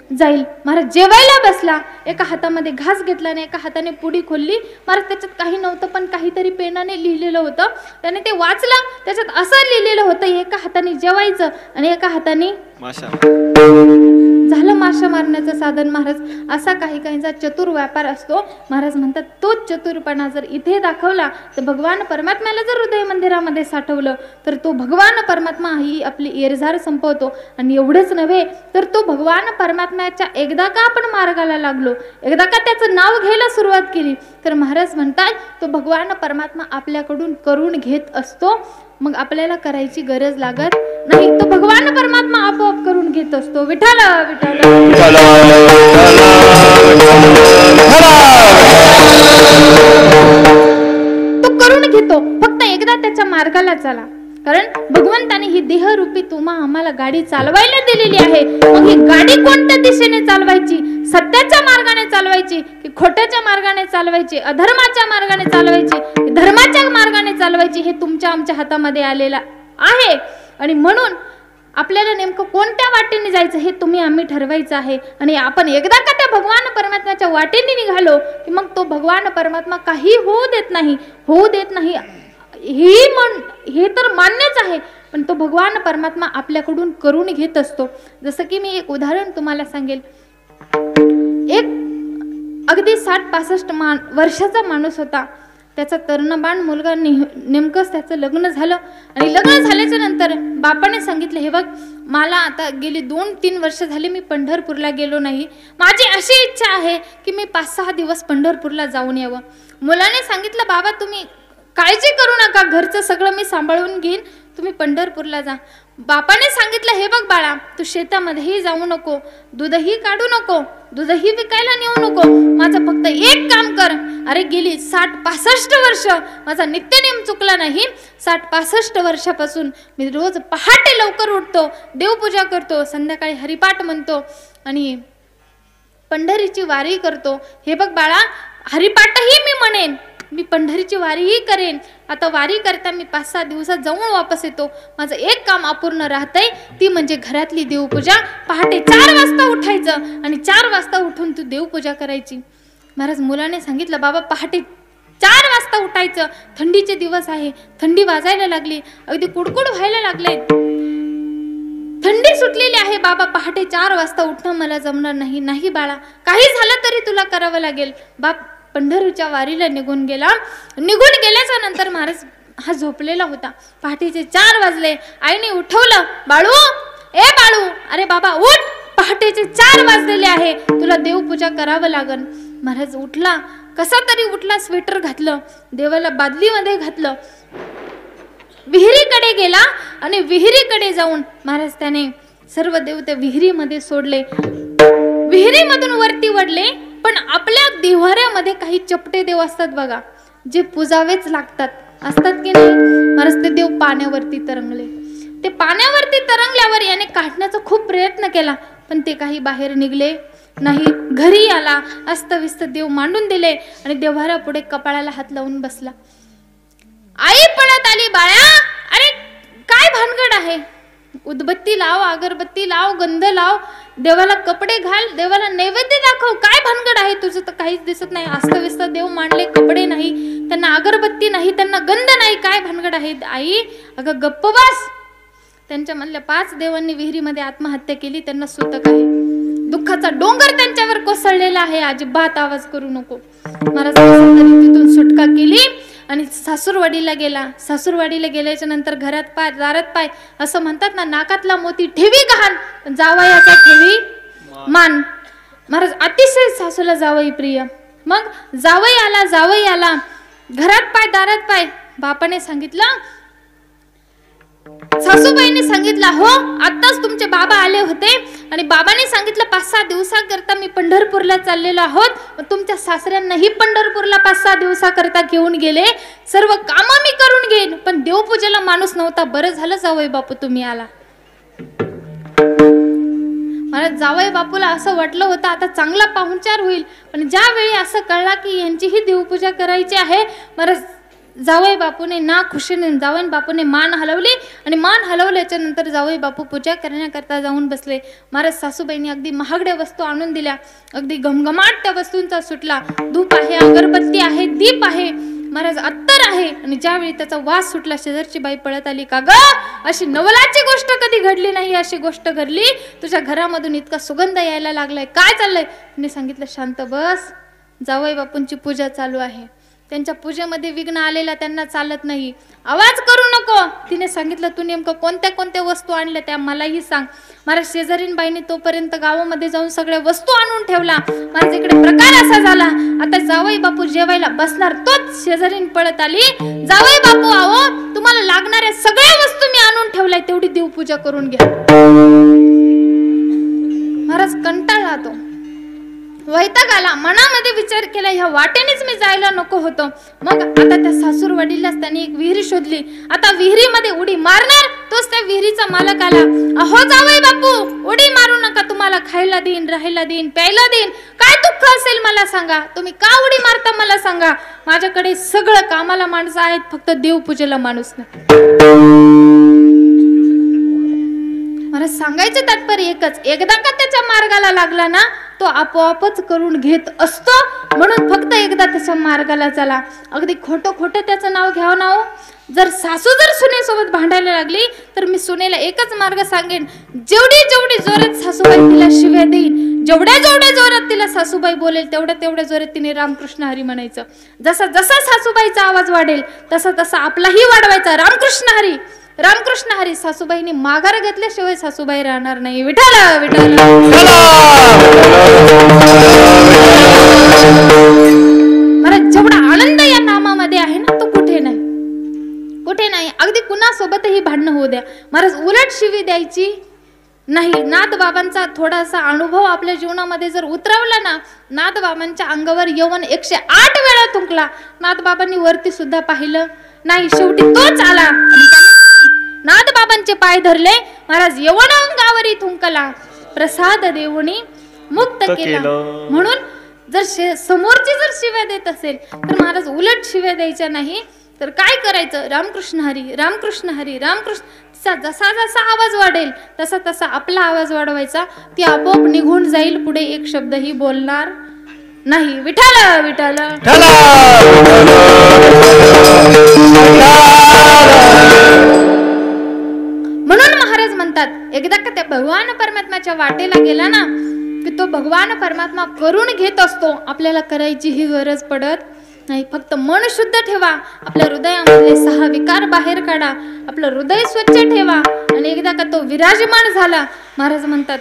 जाईल. महाराज जेवायला बसला, एका हातामध्ये घास घेतला आणि एका हाताने पुडी खोलली. महाराज त्याच्यात काही नव्हतं, पण काहीतरी पेनाने लिहिलेलं होतं. त्याने ते वाचलं, त्याच्यात असं लिहिलेलं होतं, एका हाताने जेवायचं आणि एका हाताने माशा. झालं माशा मारण्याचं साधन. महाराज असा काही काहींचा चतुर व्यापार असतो. महाराज म्हणतात तोच चतुरपणा जर इथे दाखवला तर भगवान परमात्म्याला जर हृदय मंदिरामध्ये साठवलं तर तो भगवान परमात्मा ही आपली एरझार संपवतो. आणि एवढंच नव्हे तर तो भगवान परमात्म्याच्या एकदा का आपण मार्गाला लागलो, एकदा का त्याचं नाव घ्यायला सुरुवात केली तर महाराज म्हणतात तो भगवान परमात्मा आपल्याकडून करून घेत असतो. मग आपल्याला करायची गरज लागत नाही, तो भगवान परमात्मा आपोआप करून घेत असतो. विठ्ठल विठ्ठल तो करून घेतो, फक्त एकदा त्याच्या मार्गाला चला. कारण भगवंताने ही देहरूपी तुम्हा आम्हाला गाडी चालवायला दिलेली आहे. मग ही गाडी कोणत्या दिशेने चालवायची, सत्याच्या मार्गाने चालवायची की खोट्याच्या मार्गाने चालवायची, अधर्माच्या मार्गाने चालवायची, धर्माच्या मार्गाने चालवायची, हे तुमच्या आमच्या हातामध्ये आलेला आहे. आणि म्हणून आपल्याला नेमकं कोणत्या वाटेने जायचं हे तुम्ही आम्ही ठरवायचं आहे. आणि आपण एकदा का त्या भगवान परमात्म्याच्या वाटेने निघालो की मग तो भगवान परमात्मा काही होऊ देत नाही. हे तर मान्यच आहे, पण तो भगवान परमात्मा आपल्याकडून करून घेत असतो. जसं की मी एक उदाहरण तुम्हाला सांगेल. एक अगदी 60-65 वर्षाचा माणूस होता. त्याचा तरुणबाण मुलगा नेमकंच त्याचं लग्न झालं. आणि लग्न झाल्याच्या नंतर बापाने सांगितलं, हे बघ मला आता गेली 2-3 वर्ष झाली मी पंढरपूरला गेलो नाही, माझी अशी इच्छा आहे की मी 5-6 दिवस पंढरपूरला जाऊन यावं. मुलाने सांगितलं, बाबा तुम्ही काळजी करू नका, घरचं सगळं मी सांभाळून घेईन, तुम्ही पंढरपूरला जा. बापाने सांगितलं, हे बघ बाळा तू शेतामध्येही जाऊ नको, दूधही काढू नको, दूधही विकायला नेऊ नको, माझं फक्त एक काम कर, अरे गेली 60-65 वर्ष माझा नित्यनेम चुकला नाही. 60-65 वर्षापासून मी रोज पहाटे लवकर उठतो, देवपूजा करतो, संध्याकाळी हरिपाठ म्हणतो आणि पंढरीची वारी करतो. हे बघ बाळा, हरिपाठही मी म्हणेन, मी पंढरीची वारीही करेन. आता वारी करता मी 5-6 दिवसात जाऊन वापस येतो. माझं एक काम अपूर्ण राहतंय, ती म्हणजे घरातली देवपूजा. पहाटे 4 वाजता उठायचं आणि 4 वाजता उठून तू देवपूजा करायची. महाराज मुलाने सांगितलं, बाबा पहाटे 4 वाजता उठायचं. थंडीचे दिवस आहे, थंडी वाजायला लागली, अगदी कुडकुड व्हायला लागले, थंडी सुटलेली आहे. बाबा पहाटे 4 वाजता उठणं मला जमणार नाही. नाही बाळा, काही झालं तरी तुला करावं लागेल. बाप पंढरीच्या वारीला निघून गेला. निघून गेल्याच्या नंतर महाराज हा झोपलेला होता. पहाटेचे 4 वाजले. आईने उठवलं, बाळू, ए बाळू, अरे बाबा उठ, पहाटेचे 4 वाजलेले आहे, तुला देवपूजा करावं लागन. महाराज उठला, कसा तरी उठला, स्वेटर घातलं, देवाला बादलीमध्ये घातलं, विहिरीकडे गेला आणि विहिरीकडे जाऊन महाराज त्याने सर्व देव त्या विहिरीमध्ये सोडले. विहिरीमधून वरती वडले. पण आपल्या देव्हाऱ्यामध्ये काही चपटे देव असतात बघा, जे पूजावेच लागतात, असतात की नाही. महाराज ते देव पाण्यावरती तरंगले. ते पाण्यावरती तरंगल्यावर याने काढण्याचा खूप प्रयत्न केला, पण ते काही बाहेर निघले नाही. घरी आला, अस्तव्यस्त देव मांडून दिले आणि देव्हाऱ्या पुढे कपाळाला हात लावून बसला. आई पळत आली, बाळा, अरे काय भानगड आहे, उदबत्ती लाव, अगरबत्ती लाव, गंध लाव, देवाला कपडे घाल, देवाला नैवेद्य दाखव, काय भानगड आहे तुझं, तर काहीच दिसत नाही. अस्तव्यस्त देव मांडले, कपडे नाही, त्यांना अगरबत्ती नाही, त्यांना गंध नाही, काय भानगड आहे. आई अगं गप्प बस. त्यांच्या मधल्या 5 देवांनी विहिरीमध्ये आत्महत्या केली, त्यांना सुतक आहे. दुःखाचा डोंगर त्यांच्यावर कोसळलेला आहे, अजिबात आवाज करू नको. महाराज तिथून सुटका केली आणि सासूरवाडीला गेला. सासूरवाडीला गेल्याच्या नंतर घरात पाय, दारात पाय, असं म्हणतात ना, नाकातला मोती ठेवी गहाण, जावयाचा ठेवी मान. महाराज अतिशय सासूला जावई प्रिय. मग जावई आला, घरात पाय, दारात पाय. बापाने सांगितलं, सासूबाईने सांगितलं, हो आताच तुमचे बाबा आले होते आणि बाबाने सांगितलं 5-6 दिवसाकरता मी पंढरपूरला चाललेलो आहोत. तुमच्या सासऱ्यांनाही पंढरपूरला 5-6 दिवसाकरता घेऊन गेले. सर्व कामं मी करून घेईन, पण देवपूजेला माणूस नव्हता. बरं झालं जावई बापू तुम्ही आला. मला जावई बापूला असं वाटलं होतं आता चांगला पाहुणचार होईल, पण ज्यावेळी असं कळला की यांचीही देवपूजा करायची आहे, मला जावई बापूने ना खुशीने जावई बापूने मान हलवली आणि मान हलवल्याच्या नंतर जावई बापू पूजा करण्याकरता जाऊन बसले. महाराज सासूबाईंनी अगदी महागड्या वस्तू आणून दिल्या, अगदी घमघमाट त्या वस्तूंचा सुटला. धूप आहे, अगरबत्ती आहे, दीप आहे, महाराज अत्तर आहे. आणि ज्यावेळी त्याचा वास सुटला, शेजारची बाई पळत आली, का ग अशी नवलाची गोष्ट कधी घडली नाही, अशी गोष्ट घडली, तुझ्या घरामधून इतका सुगंध यायला लागलाय, काय चाललंय. तिने सांगितलं, शांत बस, जावई बापूंची पूजा चालू आहे, त्यांच्या पूजेमध्ये विघ्न आलेला त्यांना चालत नाही, आवाज करू नको. तिने सांगितलं, तू नेमकं कोणत्या कोणत्या वस्तू आणल्या त्या मलाही सांग. महाराज शेजारीन बाईने तोपर्यंत गावामध्ये जाऊन सगळ्या वस्तू आणून ठेवला. माझ्या इकडे प्रकार असा झाला, आता जावई बापू जेवायला बसणार, तोच शेजारीन पळत आली, जावई बापू आहो, तुम्हाला लागणाऱ्या सगळ्या वस्तू मी आणून ठेवलाय, तेवढी देवपूजा करून घ्या. महाराज कंटाळला, तो वैताग आला, मनामध्ये विचार केला, ह्या वाटेनेच मी जायला नको होतं. मग आता त्या सासूरवाडीलाच त्याने एक विहीर शोधली. आता विहिरीमध्ये उडी मारणार, तोच त्या विहिरीचा मालक आला. अहो जावई बापू, उडी मारू नका, तुम्हाला खायला देईन, राहायला देईन, प्यायला देईन, काय दुःख असेल मला सांगा, तुम्ही का उडी मारता मला सांगा. माझ्याकडे सगळं कामाला माणसं आहेत, फक्त देवपूजेला माणूस नाही. मला सांगायचं तात्पर्य एकच, एकदा का त्याच्या मार्गाला लागला ना, तो आपोआपच करून घेत असतो. म्हणून फक्त एकदा त्याच्या मार्गाला चला. अगदी खोटं खोटं त्याचं नाव घ्यावं ना. जर सासू जर सुनेसोबत भांडायला लागली तर मी सुनेला एकच मार्ग सांगेन, जेवढी जेवढी जोरात सासूबाई तिला शिव्या देईन, जेवढ्या जेवढ्या जोरात तिला सासूबाई बोलेल, तेवढ्या तेवढ्या जोरात तिने रामकृष्ण हरी म्हणायचं. जसा जसा सासूबाईचा आवाज वाढेल तसा तसा आपलाही वाढवायचा, रामकृष्ण हरी, रामकृष्ण हरी. सासूबाईने माघार घेतल्याशिवाय सासूबाई राहणार नाही. विठाला विठाला. मला जेवढा आनंद या नामामध्ये आहे ना, तो कुठे नाही, कुठे नाही. अगदी कुणासोबतही भांडणं होऊ द्या, महाराज उलट शिवी द्यायची नाही, नाथबाबांचा थोडासा अनुभव आपल्या जीवनामध्ये जर उतरवला ना, नाथबाबांच्या अंगावर यवन 108 वेळा थुंकला. नाथबाबांनी वरती सुद्धा पाहिलं नाही, शेवटी तोच आला आणि त्याने नाथबाबांचे पाय धरले. महाराज यवन अंगावरी थुंकला, प्रसाद देऊनी मुक्त केला. म्हणून जर समोरची जर शिव्या देत असेल तर महाराज उलट शिव्या द्यायच्या नाही, तर काय करायचं, रामकृष्ण हरी रामकृष्ण हरी रामकृष्ण. जसा जसा आवाज वाढेल तसा तसा आपला आवाज वाढवायचा. ती आपोआप निघून जाईल, पुढे एक शब्दही बोलणार नाही. विठाल विठाल म्हणून महाराज म्हणतात, एकदा का त्या भगवान परमात्म्याच्या वाटेला गेला ना की तो भगवान परमात्मा करून घेत असतो. आपल्याला करायची ही गरज पडत नाही. फक्त मन शुद्ध ठेवा, आपल्या हृदयामधले 6 विकार बाहेर काढा, आपलं हृदय स्वच्छ ठेवा आणि एकदा का तो विराजमान झाला, महाराज म्हणतात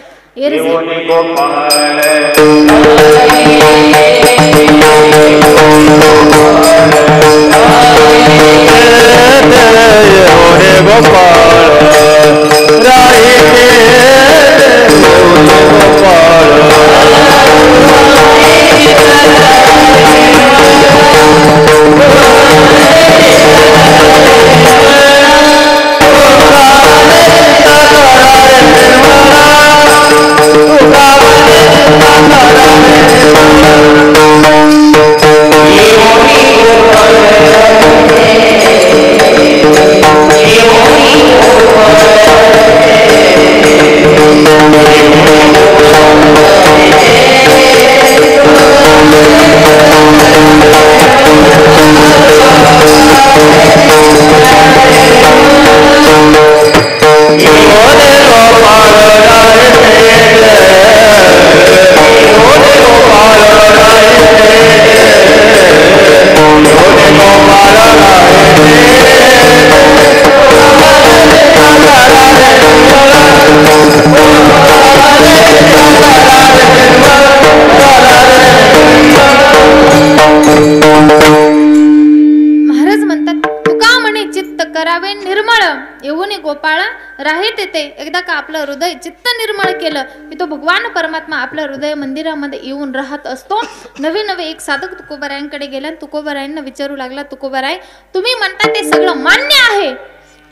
राहे तेथे. एकदा का आपलं हृदय चित्त निर्मळ केलं की तो भगवान परमात्मा आपल्या हृदय मंदिरामध्ये येऊन राहत असतो. नवे नवे एक साधक तुकोबारायांकडे गेला, तुकोबारायांना विचारू लागला, तुकोबाराय तुम्ही म्हणता ते सगळं मान्य आहे,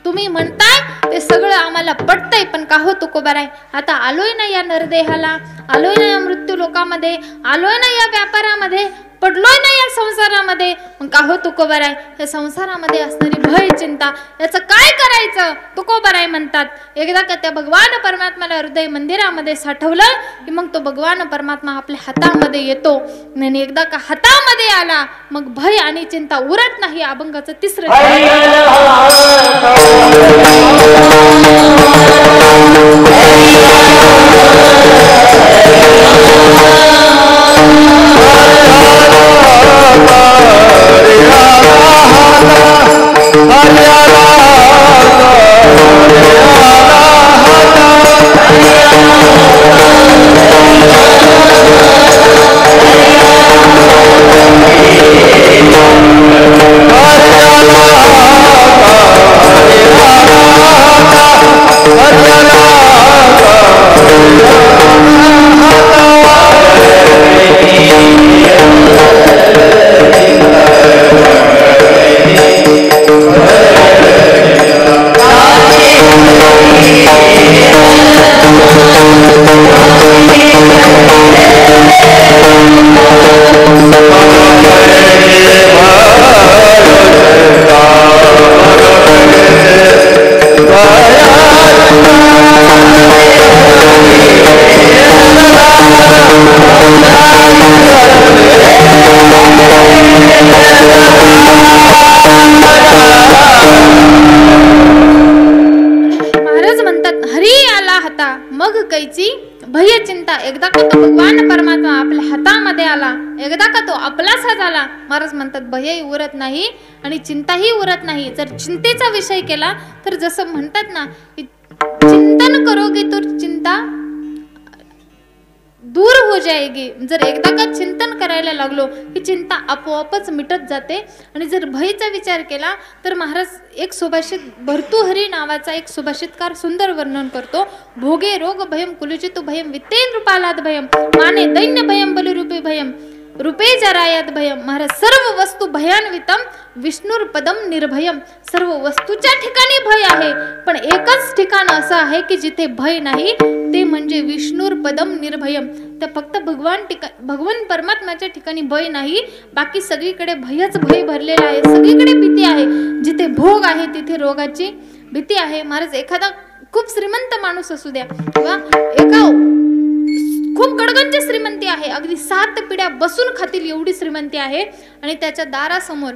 तुम्ही म्हणताय ते सगळं आम्हाला पटतंय, पण का हो तुकोबाराय, आता आलोय ना या नरदेहाला, आलोय ना या मृत्यू लोकामध्ये, आलोय ना या व्यापारामध्ये, पडलोय ना या संसारामध्ये, मग का हो तुकोबाराय या संसारामध्ये असणारी भय चिंता याचं काय करायचं. तुकोबाराय म्हणतात, एकदा का त्या भगवान परमात्म्याला हृदय मंदिरामध्ये साठवलं की मग तो भगवान परमात्मा आपल्या हातामध्ये येतो आणि एकदा का हातामध्ये आला मग भय आणि चिंता उरत नाही. अभंगाचं 3रं भय चिंता. एकदा का तो भगवान परमात्मा आपल्या हातामध्ये आला, एकदा का तो आपलासा झाला, महाराज म्हणतात भयही उरत नाही आणि चिंताही उरत नाही. जर चिंतेचा विषय केला तर जसं म्हणतात ना की चिंतन करोगे तो चिंता दूर हो जाएगी. जर एकदा का चिंतन करायला लागलो की चिंता आपोआपच मिटत जाते. आणि जर भयचा विचार केला तर महाराज एक सुभाषित भर्तृहरी नावाचा एक सुभाषितकार सुंदर वर्णन करतो. भोगे रोग भयम कुलजितु भयम वित्तेन रूपालाद भयम माने दैन्य भयम बलिरूपी भयम रूपे जरायात भयम. महाराज सर्व वस्तू भयान्वितम विष्णुर पदम निर्भयम. सर्व वस्तूच्या ठिकाणी भय आहे पण एकच ठिकाण असं आहे की जिथे भय नाही ते म्हणजे विष्णुर पदम निर्भयम. तर फक्त भगवान परमात्म्याच्या ठिकाणी भय नाही, बाकी सगळीकडे भयच भय भरलेला आहे. सगळीकडे भीती आहे. जिथे भोग आहे तिथे रोगाची भीती आहे. महाराज एखादा खूप श्रीमंत माणूस असू द्या किंवा एका खूप गडगंज श्रीमंती आहे, अगदी 7 पिढ्या बसून खातील एवढी श्रीमंती आहे आणि त्याच्या दारासमोर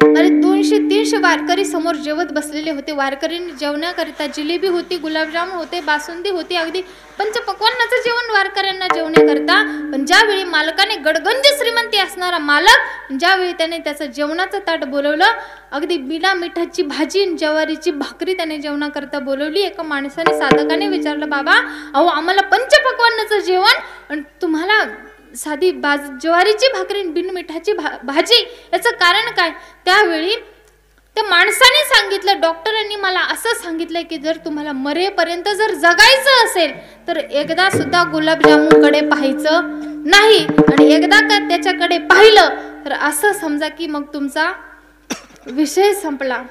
अरे 200-300 वारकरी समोर जेवत बसलेले होते. वारकरींनी जेवण्याकरिता जिलेबी होती, गुलाबजाम होते, बासुंदी होती, अगदी पंचपक्वान्नाचं जेवण वारकऱ्यांना जेवण्याकरता. पण ज्यावेळी मालकाने गडगंज श्रीमंती असणारा मालक ज्यावेळी त्याने त्याचं जेवणाचं ताट बोलवलं, अगदी बिना मिठाची भाजी ज्वारीची भाकरी त्याने जेवणाकरता बोलवली. एका माणसाने साधकाने विचारलं, बाबा अहो आम्हाला पंचपक्वान्नाचं जेवण आणि तुम्हाला साधी ज्वारीची भाकरी बिन मिठाची भाजी, याचं कारण काय? त्यावेळी त्या माणसाने सांगितलं, डॉक्टरांनी मला असं सांगितलंय की जर तुम्हाला मरेपर्यंत जर जगायचं असेल तर एकदा सुद्धा गुलाबजामुनकडे पाहायचं नाही आणि एकदा का त्याच्याकडे पाहिलं तर असं समजा की मग तुमचा विषय संपला.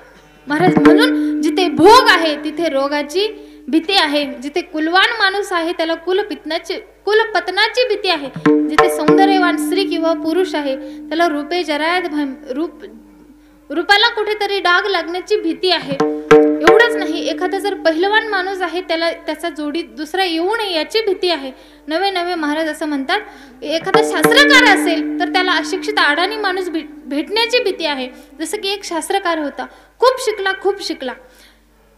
महाराज म्हणून जिथे भोग आहे तिथे रोगाची भीती आहे. जिथे कुलवान माणूस आहे त्याला कुलपतनाची भीती आहे. जिथे सौंदर्यवान स्त्री किंवा पुरुष आहे त्याला रूपे जरायत रूपाला कुठेतरी डाग लागण्याची भीती आहे. एवढंच नाही, एखादा जर पहिलवान माणूस आहे त्याला त्याचा जोडी दुसरा येऊ नये याची भीती आहे. नवे महाराज असं म्हणतात, एखादा शास्त्रकार असेल तर त्याला अशिक्षित अडाणी माणूस भेटण्याची भीती आहे. जसं की एक शास्त्रकार होता, खूप शिकला,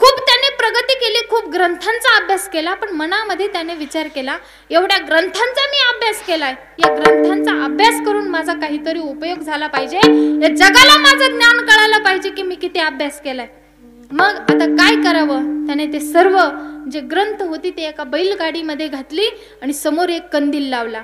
खूप त्याने प्रगती केली, खूप ग्रंथांचा अभ्यास केला, पण मनामध्ये त्याने विचार केला, एवढ्या ग्रंथांचा मी अभ्यास केलाय, या ग्रंथांचा अभ्यास करून माझा काहीतरी उपयोग झाला पाहिजे, या जगाला माझं ज्ञान कळायला पाहिजे की मी किती अभ्यास केलाय. मग आता काय करावं? त्याने ते सर्व जे ग्रंथ होती ते एका बैलगाडीमध्ये घातली आणि समोर एक कंदील लावला,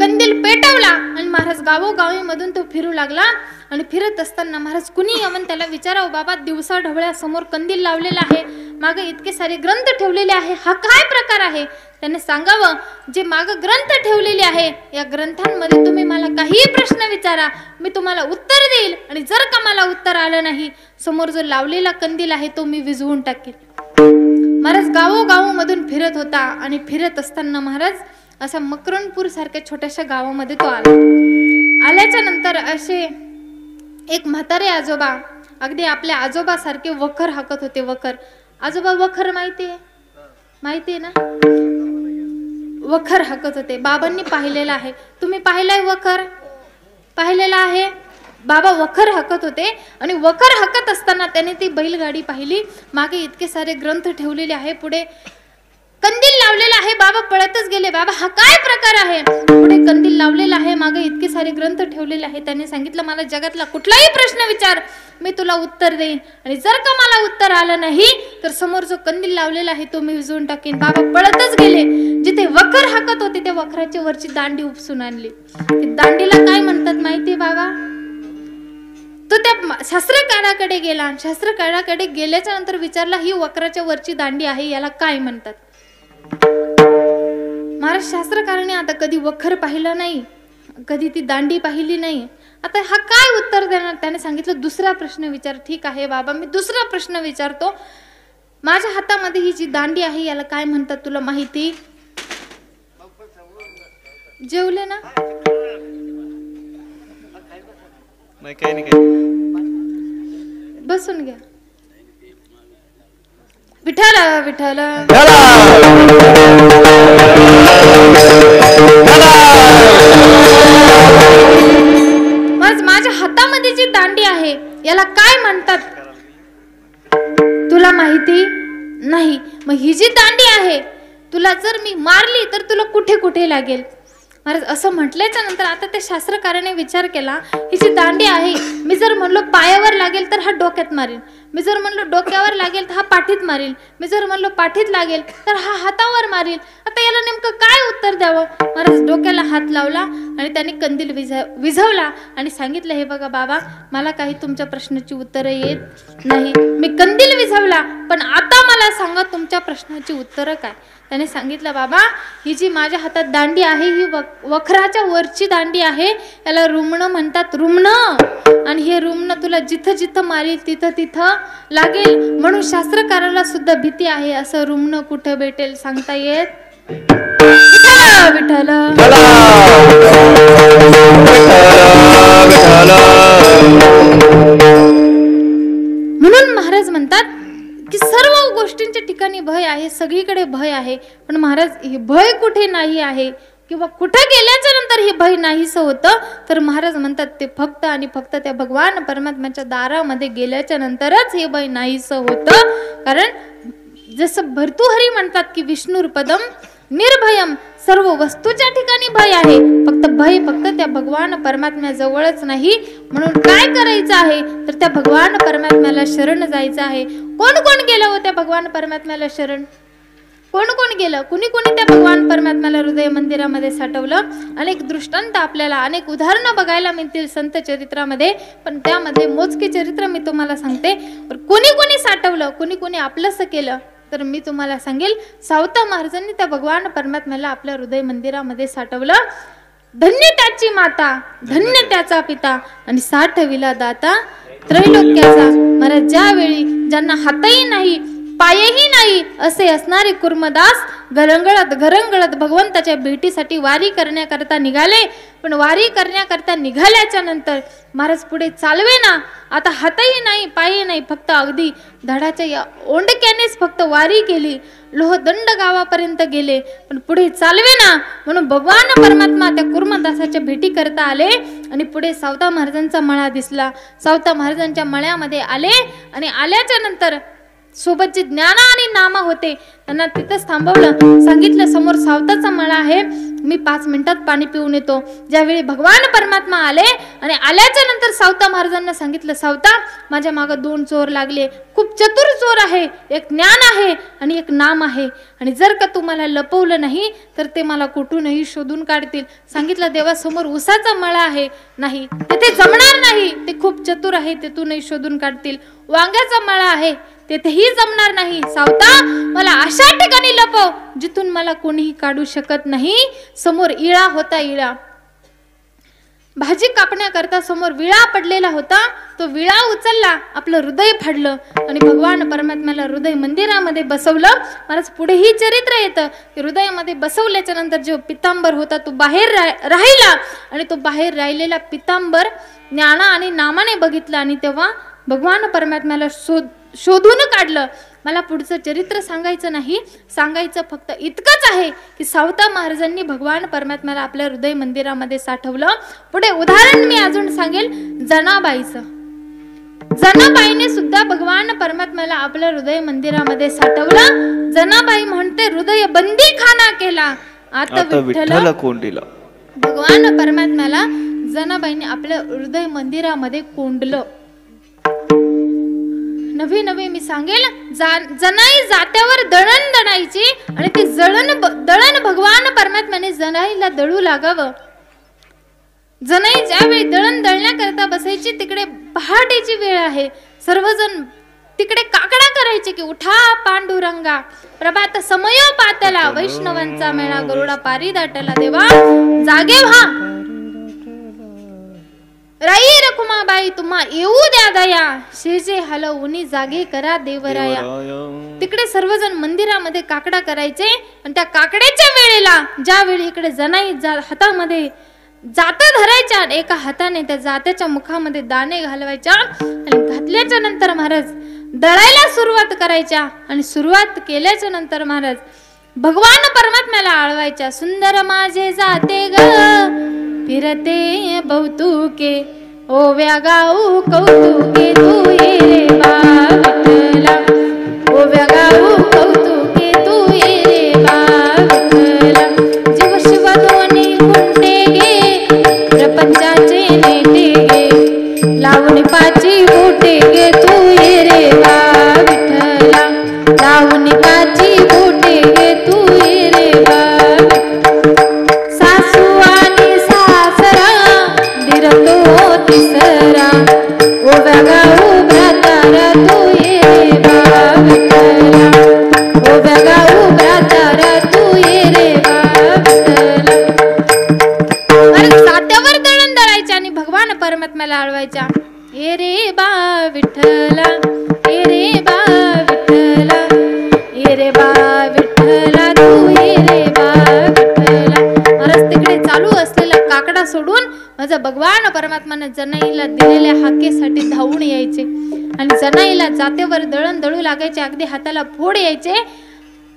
कंदील पेटवला आणि महाराज गावोगावी मधून तो फिरू लागला. आणि फिरत असताना महाराज कुणी येऊन त्याला विचारावं, बाबा दिवसा ढवळ्या समोर कंदील लावलेला आहे, मागे इतके सारे ग्रंथ ठेवलेले आहे, हा काय प्रकार आहे? त्याने सांगावं, जे मागे ग्रंथ ठेवलेले आहे या ग्रंथांमध्ये तुम्ही मला काही प्रश्न विचारा, मी तुम्हाला उत्तर देईल आणि जर का मला उत्तर आलं नाही समोर जो लावलेला कंदील आहे तो मी विझवून टाकेल. महाराज गावोगावमधून फिरत होता आणि फिरत असताना महाराज असा मकरनपूर सारख्या छोट्याशा गावामध्ये तो आल्याच्या नंतर असे एक म्हातारे आजोबा, अगदी आपल्या आजोबा सारखे वखर हाकत होते. वखर आजोबा, वखर माहितीये ना, वखर हाकत होते. बाबांनी पाहिलेला आहे, तुम्ही पाहिलाय वखर? पाहिलेला आहे. बाबा वखर हाकत होते आणि वखर हाकत असताना त्याने ती बैलगाडी पाहिली, मागे इतके सारे ग्रंथ ठेवलेले आहे, पुढे कंदील लावलेला आहे. बाबा पळतच गेले, बाबा हा काय प्रकार आहे? पुढे कंदील लावलेला आहे, मागे इतके सारे ग्रंथ ठेवलेले आहे. त्याने सांगितलं, मला जगातला कुठलाही प्रश्न विचार, मी तुला उत्तर देईन आणि जर का मला उत्तर आलं नाही तर समोर जो कंदील लावलेला आहे तो मी विझवून टाकेन. बाबा पळतच गेले, जिथे वखर हाकत होते त्या वखराच्या वरची दांडी उपसून आणली. दांडीला काय म्हणतात माहितीये बाबा? तो त्या शास्त्रकाराकडे गेला, शास्त्रकाराकडे गेल्याच्या नंतर विचारला, ही वक्राच्या वरची दांडी आहे, याला काय म्हणतात? महाराज शास्त्रकाराने आता कधी वखर पाहिलं नाही, कधी ती दांडी पाहिली नाही, आता हा काय उत्तर देणार? त्याने सांगितलं, दुसरा प्रश्न विचार. ठीक आहे बाबा, मी दुसरा प्रश्न विचारतो, माझ्या हातामध्ये ही जी दांडी आहे याला काय म्हणतात तुला माहिती? जेवले ना? बसून घ्या. विठ्ठल विठ्ठल माझ्या हातामध्ये जी दांडी आहे याला काय म्हणतात तुला माहिती नाही? मग ही जी दांडी आहे तुला जर मी मारली तर तुला कुठे कुठे लागेल? महाराज असं म्हटल्याच्या नंतर आता त्या शास्त्रकाराने विचार केला, ही जी दांडी आहे मी जर म्हणलो पायावर लागेल तर हा डोक्यात मारेल, मी जर म्हणलो डोक्यावर लागेल तर हा पाठीत मारील, मी जर म्हणलो पाठीत लागेल तर हा हातावर मारील. आता याला नेमकं काय उत्तर द्यावं? महाराज डोक्याला हात लावला आणि त्याने कंदील विझवला आणि सांगितलं, हे बघा बाबा, मला काही तुमच्या प्रश्नाची उत्तरं येत नाही. मी कंदील विझवला, पण आता मला सांगा तुमच्या प्रश्नाची उत्तरं काय? त्याने सांगितलं, बाबा, ही जी माझ्या हातात दांडी आहे ही वखराच्या वरची दांडी आहे, याला रुमणं म्हणतात, रुमणं. आणि हे रुमणं तुला जिथं जिथं मारील तिथं तिथं लागेल, म्हणून शास्त्रकाराला सुद्धा भीती आहे. असं रुमणं कुठं भेटेल सांगता येत? विठ्ठल म्हणून महाराज म्हणतात की सर्व गोष्टींच्या ठिकाणी भय आहे, सगळीकडे भय आहे, पण महाराज हे भय कुठे नाही आहे किंवा कुठे गेल्याच्या नंतर हे भय नाहीसं होतं, तर महाराज म्हणतात ते फक्त आणि फक्त त्या भगवान परमात्म्याच्या दारामध्ये गेल्याच्या नंतरच हे भय नाहीसं होतं. कारण जसं भर्तृहरी म्हणतात की विष्णुपदम निर्भयम, सर्व वस्तूच्या ठिकाणी भय आहे, फक्त त्या भगवान परमात्म्याजवळच नाही. म्हणून काय करायचं आहे तर त्या भगवान परमात्म्याला शरण जायचं आहे. कोण कोण गेलं हो त्या भगवान परमात्म्याला शरण? कोण कोण गेलं? कुणी कुणी त्या भगवान परमात्म्याला हृदय मंदिरामध्ये साठवलं? अनेक दृष्टांत आपल्याला, अनेक उदाहरणं बघायला मिळतील संत चरित्रामध्ये, पण त्यामध्ये मोजके चरित्र मी तुम्हाला सांगते. कोणी कोणी साठवलं, कुणी कुणी आपलंसं केलं, तर मी तुम्हाला सांगेल, सावता महाराजांनी त्या भगवान परमात्म्याला आपल्या हृदय मंदिरामध्ये साठवलं. धन्य त्याची माता, धन्य त्याचा पिता, आणि साठविला दाता त्रैलोक्याचा. महाराज ज्यावेळी ज्यांना हातही नाही पायही नाही असे असणारे कुर्मदास घरंगळत भगवंताच्या भेटीसाठी वारी करण्याकरता निघाले. पण वारी करण्याकरता निघाल्याच्या नंतर महाराज पुढे चालवे ना, आता हातही नाही पायही नाही, फक्त अगदी धडाच्या या ओंडक्यानेच फक्त वारी केली. लोहदंड गावापर्यंत गेले, पण पुढे चालवे ना, म्हणून भगवान परमात्मा त्या कुर्मदासाच्या भेटी करता आले आणि पुढे सावता महाराजांचा मळा दिसला. सावता महाराजांच्या मळ्यामध्ये आले आणि आल्याच्या नंतर सोबत जे ज्ञाना आणि नामा होते त्यांना तिथंच थांबवलं. सांगितलं, समोर सावताचा मळा आहे, मी 5 मिनिटात पाणी पिऊन येतो. ज्यावेळी भगवान परमात्मा आले आणि आल्याच्या नंतर सावता महाराजांना सांगितलं, सावता, माझ्या मागं 2 चोर लागले, खूप चतुर चोर आहे, एक ज्ञान आहे आणि एक नाम आहे, आणि जर का तुम्हाला लपवलं नाही तर ते मला कुठूनही शोधून काढतील. सांगितलं, देवासमोर उसाचा मळा आहे, नाही तेथे जमणार नाही, ते खूप चतुर आहे, तेथूनही शोधून काढतील. वांग्याचा मळा आहे, तेथेही जमणार नाही. सावता, मला अशा ठिकाणी लपव जिथून मला कोणीही काढू शकत नाही. समोर इळा होता, इळा भाजी कापण्याकरता समोर विळा पडलेला होता. तो विळा उचलला, आपलं हृदय फाडलं आणि भगवान परमात्म्याला हृदय मंदिरामध्ये बसवलं. महाराज पुढेही चरित्र येतं की हृदयामध्ये बसवल्याच्या नंतर जो पितांबर होता तो बाहेर राहिला आणि तो बाहेर राहिलेला पितांबर ज्ञाना आणि नामाने बघितला आणि तेव्हा भगवान परमात्म्याला शोधून काढलं. मला पुढचं चरित्र सांगायचं नाही, सांगायचं फक्त इतकंच आहे की सावता महाराजांनी भगवान परमात्म्याला आपल्या हृदय मंदिरामध्ये साठवलं. पुढे उदाहरण मी अजून सांगेल जनाबाईचं. जनाबाईने सुद्धा भगवान परमात्म्याला आपल्या हृदय मंदिरामध्ये साठवलं. जनाबाई म्हणते, हृदय बंदी खाना केला, आता विठ्ठल कोंडीला. भगवान परमात्म्याला जनाबाईने आपल्या हृदय मंदिरामध्ये कोंडलं. नवे नवे मी सांगेल, जनाई जात्यावर दळण दळायची आणि ते दळण भगवान परमात्म्याने जनाईला दळू लागावं. जनाई ज्यावेळी दळण दळण्याकरता बसायची, तिकडे पहाटेची वेळ आहे, सर्वजण तिकडे काकडा करायचे की उठा पांडुरंगा, प्रभात समय पातला, वैष्णवांचा मेळा गरुडा पारी दाटला, देवा जागे व्हा, राई रखुमाबाई तुम्हा येऊ द्या दया, शेजे हलवूनी जागे करा देवराया. तिकडे सर्वजण मंदिरामध्ये काकडा करायचे आणि त्या काकड्याच्या वेळेला ज्यावेळी इकडे जनाई हातामध्ये जात धरायच्या, एका हाताने त्या जात्याच्या मुखामध्ये दाणे घालवायच्या आणि घातल्याच्या नंतर महाराज दळायला सुरुवात करायच्या आणि सुरुवात केल्याच्या नंतर महाराज भगवान परमात्म्याला आळवायच्या. सुंदर माझे जाते ग फिरते बहुतुके, ओव्या गाऊ कौतुके तू ये रे बा विठ्ठला, ओव्या गाऊ कौतुके तू ये रे बा विठ्ठला. जीव शिव दोन्ही कुंटे गे, प्रपंचाचे नेटे गे, लावणी पाची बोटे गे तू ये रे बा विठ्ठला तू ये रे बा विठ्ठला. महाराज तिकडे चालू असलेला काकडा सोडून माझा भगवान परमात्माने जनाईला दिलेल्या हाकेसाठी धावून यायचे आणि जनाईला जातेवर दळण दळू लागायचे. अगदी हाताला फोड यायचे.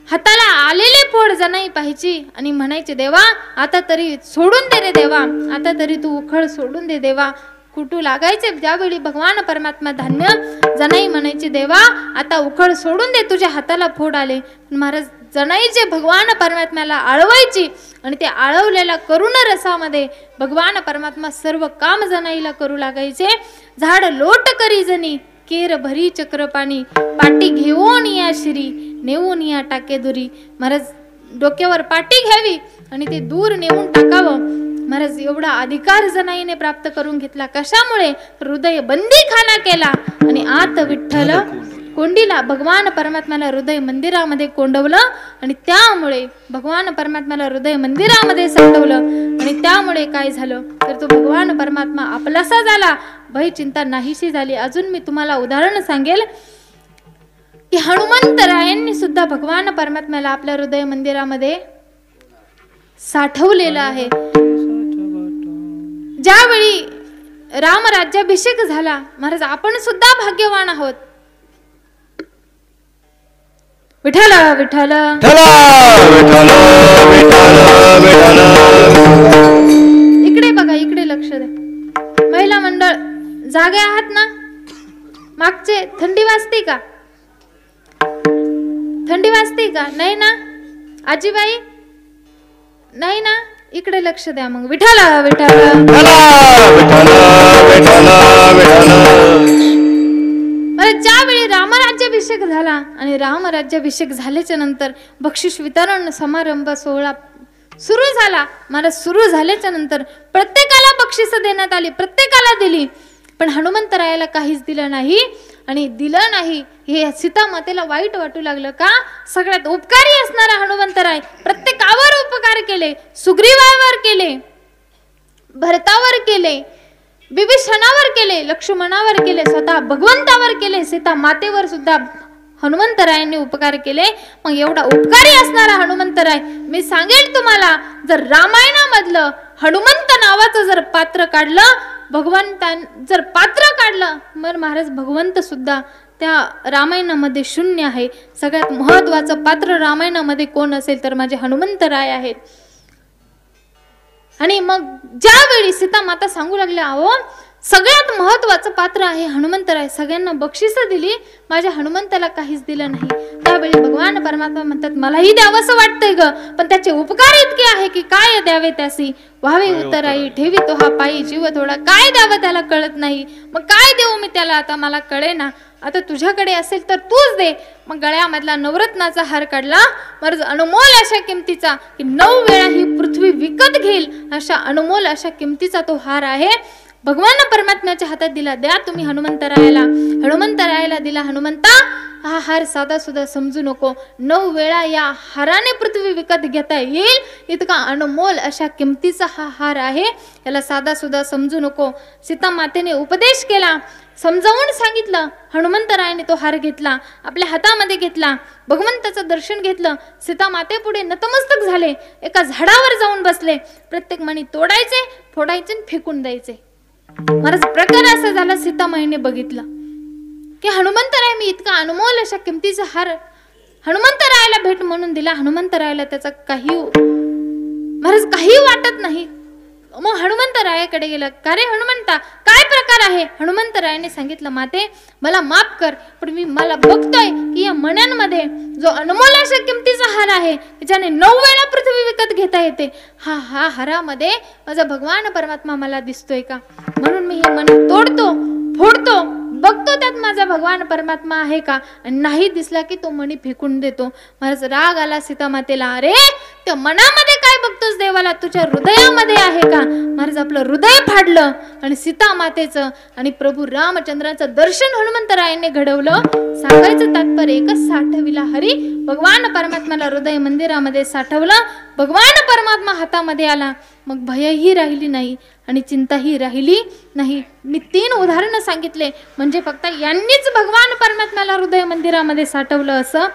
हाताला आलेले फोड जनाई पाहायची आणि म्हणायचे, देवा आता तरी सोडून दे रे देवा, आता तरी तू उखळ सोडून दे देवा. कुटू लागायचे. ज्यावेळी भगवान परमात्मा धान्य, जनाई म्हणायची, देवा आता उखळ सोडून दे, तुझ्या हाताला फोड आले. महाराज जनाईचे भगवान परमात्म्याला आळवायची आणि ते आळवलेल्या करुण रसामध्ये भगवान परमात्मा सर्व काम जनाईला करू लागायचे. झाड लोट करी जनी केर भरी चक्रपाणी, पाटी घेऊन या शिरी नेऊन या टाके दुरी. महाराज डोक्यावर पाटी घ्यावी आणि ते दूर नेऊन टाकावं. महाराज एवढा अधिकार जनाईने प्राप्त करून घेतला. कशामुळे? हृदय बंदी खाना केला आणि आत विठ्ठल कोंडीला. भगवान परमात्म्याला हृदय मंदिरामध्ये कोंडवलं आणि त्यामुळे भगवान परमात्म्याला हृदय मंदिरामध्ये साठवलं आणि त्यामुळे काय झालं तर तो भगवान परमात्मा आपलासा झाला. भय चिंता नाहीशी झाली. अजून मी तुम्हाला उदाहरण सांगेल की हनुमंतरायांनी सुद्धा भगवान परमात्म्याला आपल्या हृदय मंदिरामध्ये साठवलेलं आहे. ज्यावेळी रामराज्याभिषेक झाला, महाराज आपण सुद्धा भाग्यवान आहोत. विठ्ठल विठ्ठल इकडे बघा, इकडे लक्ष द्या. महिला मंडळ जागे आहात ना? मागचे थंडी वाजते का? थंडी वाजते का? नाही ना? आजीबाई नाही ना? इकडे लक्ष द्या मग. विठ्ठल विठ्ठल ज्यावेळी रामराज्याभिषेक झाला आणि रामराज्याभिषेक झाल्याच्या नंतर बक्षीस वितरण समारंभ सोहळा सुरू झाला. मला सुरू झाल्याच्या नंतर प्रत्येकाला बक्षीस देण्यात आली, प्रत्येकाला दिली, पण हनुमंतरायाला काहीच दिलं नाही. आणि दिलं नाही हे सीता मातेला वाईट वाटू लागलं. का? सगळ्यात उपकारी असणारा हनुमंतराय प्रत्येकावर उपकार केले, सुग्रीवावर केले, भरतावर केले, विभीषणावर केले, लक्ष्मणावर केले, स्वतः भगवंतावर केले, सीता मातेवर सुद्धा हनुमंतरायांनी उपकार केले. मग एवढा उपकारी असणारा हनुमंतराय, मी सांगेल तुम्हाला, जर रामायणामधलं हनुमंत नावाचं जर पात्र काढलं, भगवंतां जर पात्र काढलं, मग महाराज भगवंत सुद्धा त्या रामायणामध्ये शून्य आहे. सगळ्यात महत्वाचं पात्र रामायणामध्ये कोण असेल तर माझे हनुमंतराय आहेत. आणि मग ज्यावेळी सीता माता सांगू लागल्या, अहो सगळ्यात महत्वाचं पात्र आहे हनुमंतराय, सगळ्यांना बक्षीस दिली, माझ्या हनुमंताला काहीच दिलं नाही. त्यावेळी भगवान परमात्मा म्हणतात, मलाही द्यावंसं वाटतंय ग, पण त्याचे उपकार इतके आहे की काय द्यावे त्यासी. व्हावे उतराई ठेवी तो हा पायी जीव थोडा, काय द्यावं त्याला कळत नाही. मग काय देऊ मी त्याला, आता मला कळे ना. आता तुझ्याकडे असेल तर तूच दे. मग गळ्यामधला नवरत्नाचा हार काढला, मर्ज अनमोल अशा किमतीचा की 9 वेळा ही पृथ्वी विकत घेईल अशा अनमोल अशा किमतीचा तो हार आहे. भगवान परमात्म्याच्या हातात दिला. द्या तुम्ही हनुमंतरायाला. हनुमंतरायाला दिला. हनुमंता हा हार साधा सुद्धा समजू नको, 9 वेळा या हाराने पृथ्वी विकत घेता येईल इतका अनमोल अशा किमतीचा हा हार आहे, याला साधा सुद्धा समजू नको. सीता मातेने उपदेश केला, समजावून सांगितलं. हनुमंतरायाने तो हार घेतला, आपल्या हातामध्ये घेतला, भगवंताचं दर्शन घेतलं. सीता मातेपुढे नतमस्तक झाले, एका झाडावर जाऊन बसले. प्रत्येक मणी तोडायचे, फोडायचे, फेकून द्यायचे. महाराज प्रकार असा झाला, सीतामाईने बघितलं की हनुमंतराय मी इतका अनमोल अशा किमतीचा हार हनुमंतरायाला भेट म्हणून दिला. हनुमंतरायाला त्याचा काही महाराज काही वाटत नाही. मग हनुमंतरायाकडे गेला. का रे हनुमंता, काय प्रकार आहे? हनुमंतरायाने सांगितलं, माते मला माफ कर, पण मला बघतोय की या मण्यांमध्ये जो अनमोल अशा किमतीचा हार आहे ज्याने 9 वेळा पृथ्वी विकत घेता येते, हा हारामध्ये माझा भगवान परमात्मा मला दिसतोय का? म्हणून मी हे मन तोडतो, फोडतो, बघतो त्यात माझा भगवान परमात्मा आहे का, आणि नाही दिसला की तो मणी फेकून देतो. महाराज राग आला सीता मातेला. अरे त्या मनामध्ये काय बघतोस देवाला, तुझ्या हृदयामध्ये आहे का? महाराज आपलं हृदय फाडलं आणि सीता मातेचं आणि प्रभू रामचंद्राचं दर्शन हनुमंतरायाने घडवलं. सांगायचं तात्पर्य एकच, साठविला हरी. भगवान परमात्म्याला हृदय मंदिरामध्ये साठवलं, भगवान परमात्मा हातामध्ये आला. मग भयही राहिली नाही आणि चिंताही राहिली नाही. मी 3 उदाहरणं सांगितले, म्हणजे फक्त यांनीच भगवान परमात्म्याला हृदय मंदिरामध्ये साठवलं असं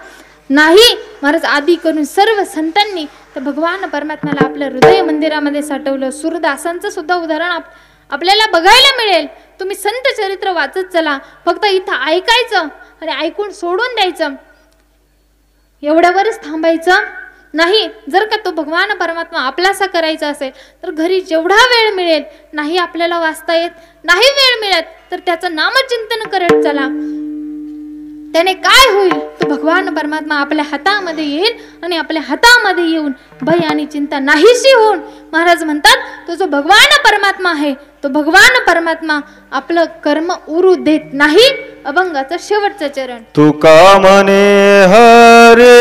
नाही महाराज, आदी करून सर्व संतांनी तर भगवान परमात्म्याला आपल्या हृदय मंदिरामध्ये साठवलं. सूरदासांचं सुद्धा उदाहरण आपल्याला बघायला मिळेल. तुम्ही संत चरित्र वाचत चला, फक्त इथं ऐकायचं आणि ऐकून सोडून द्यायचं, एवढ्यावरच थांबायचं नाही. जर का तो भगवान परमात्मा आपलासा करायचा असेल तर घरी जेवढा वेळ मिळेल, नाही आपल्याला वाचता येत, नाही वेळ मिळत तर त्याचं नामचिंतन करत चला. त्याने काय होईल, तो भगवान परमात्मा आपल्या हातामध्ये येईल आणि आपल्या हातामध्ये येऊन भय आणि चिंता नाहीशी होऊन महाराज म्हणतात, तो जो भगवान परमात्मा आहे, तो भगवान परमात्मा आपलं कर्म उरू देत नाही. अभंगाचा शेवटचा चरण. तुका म्हणे हरे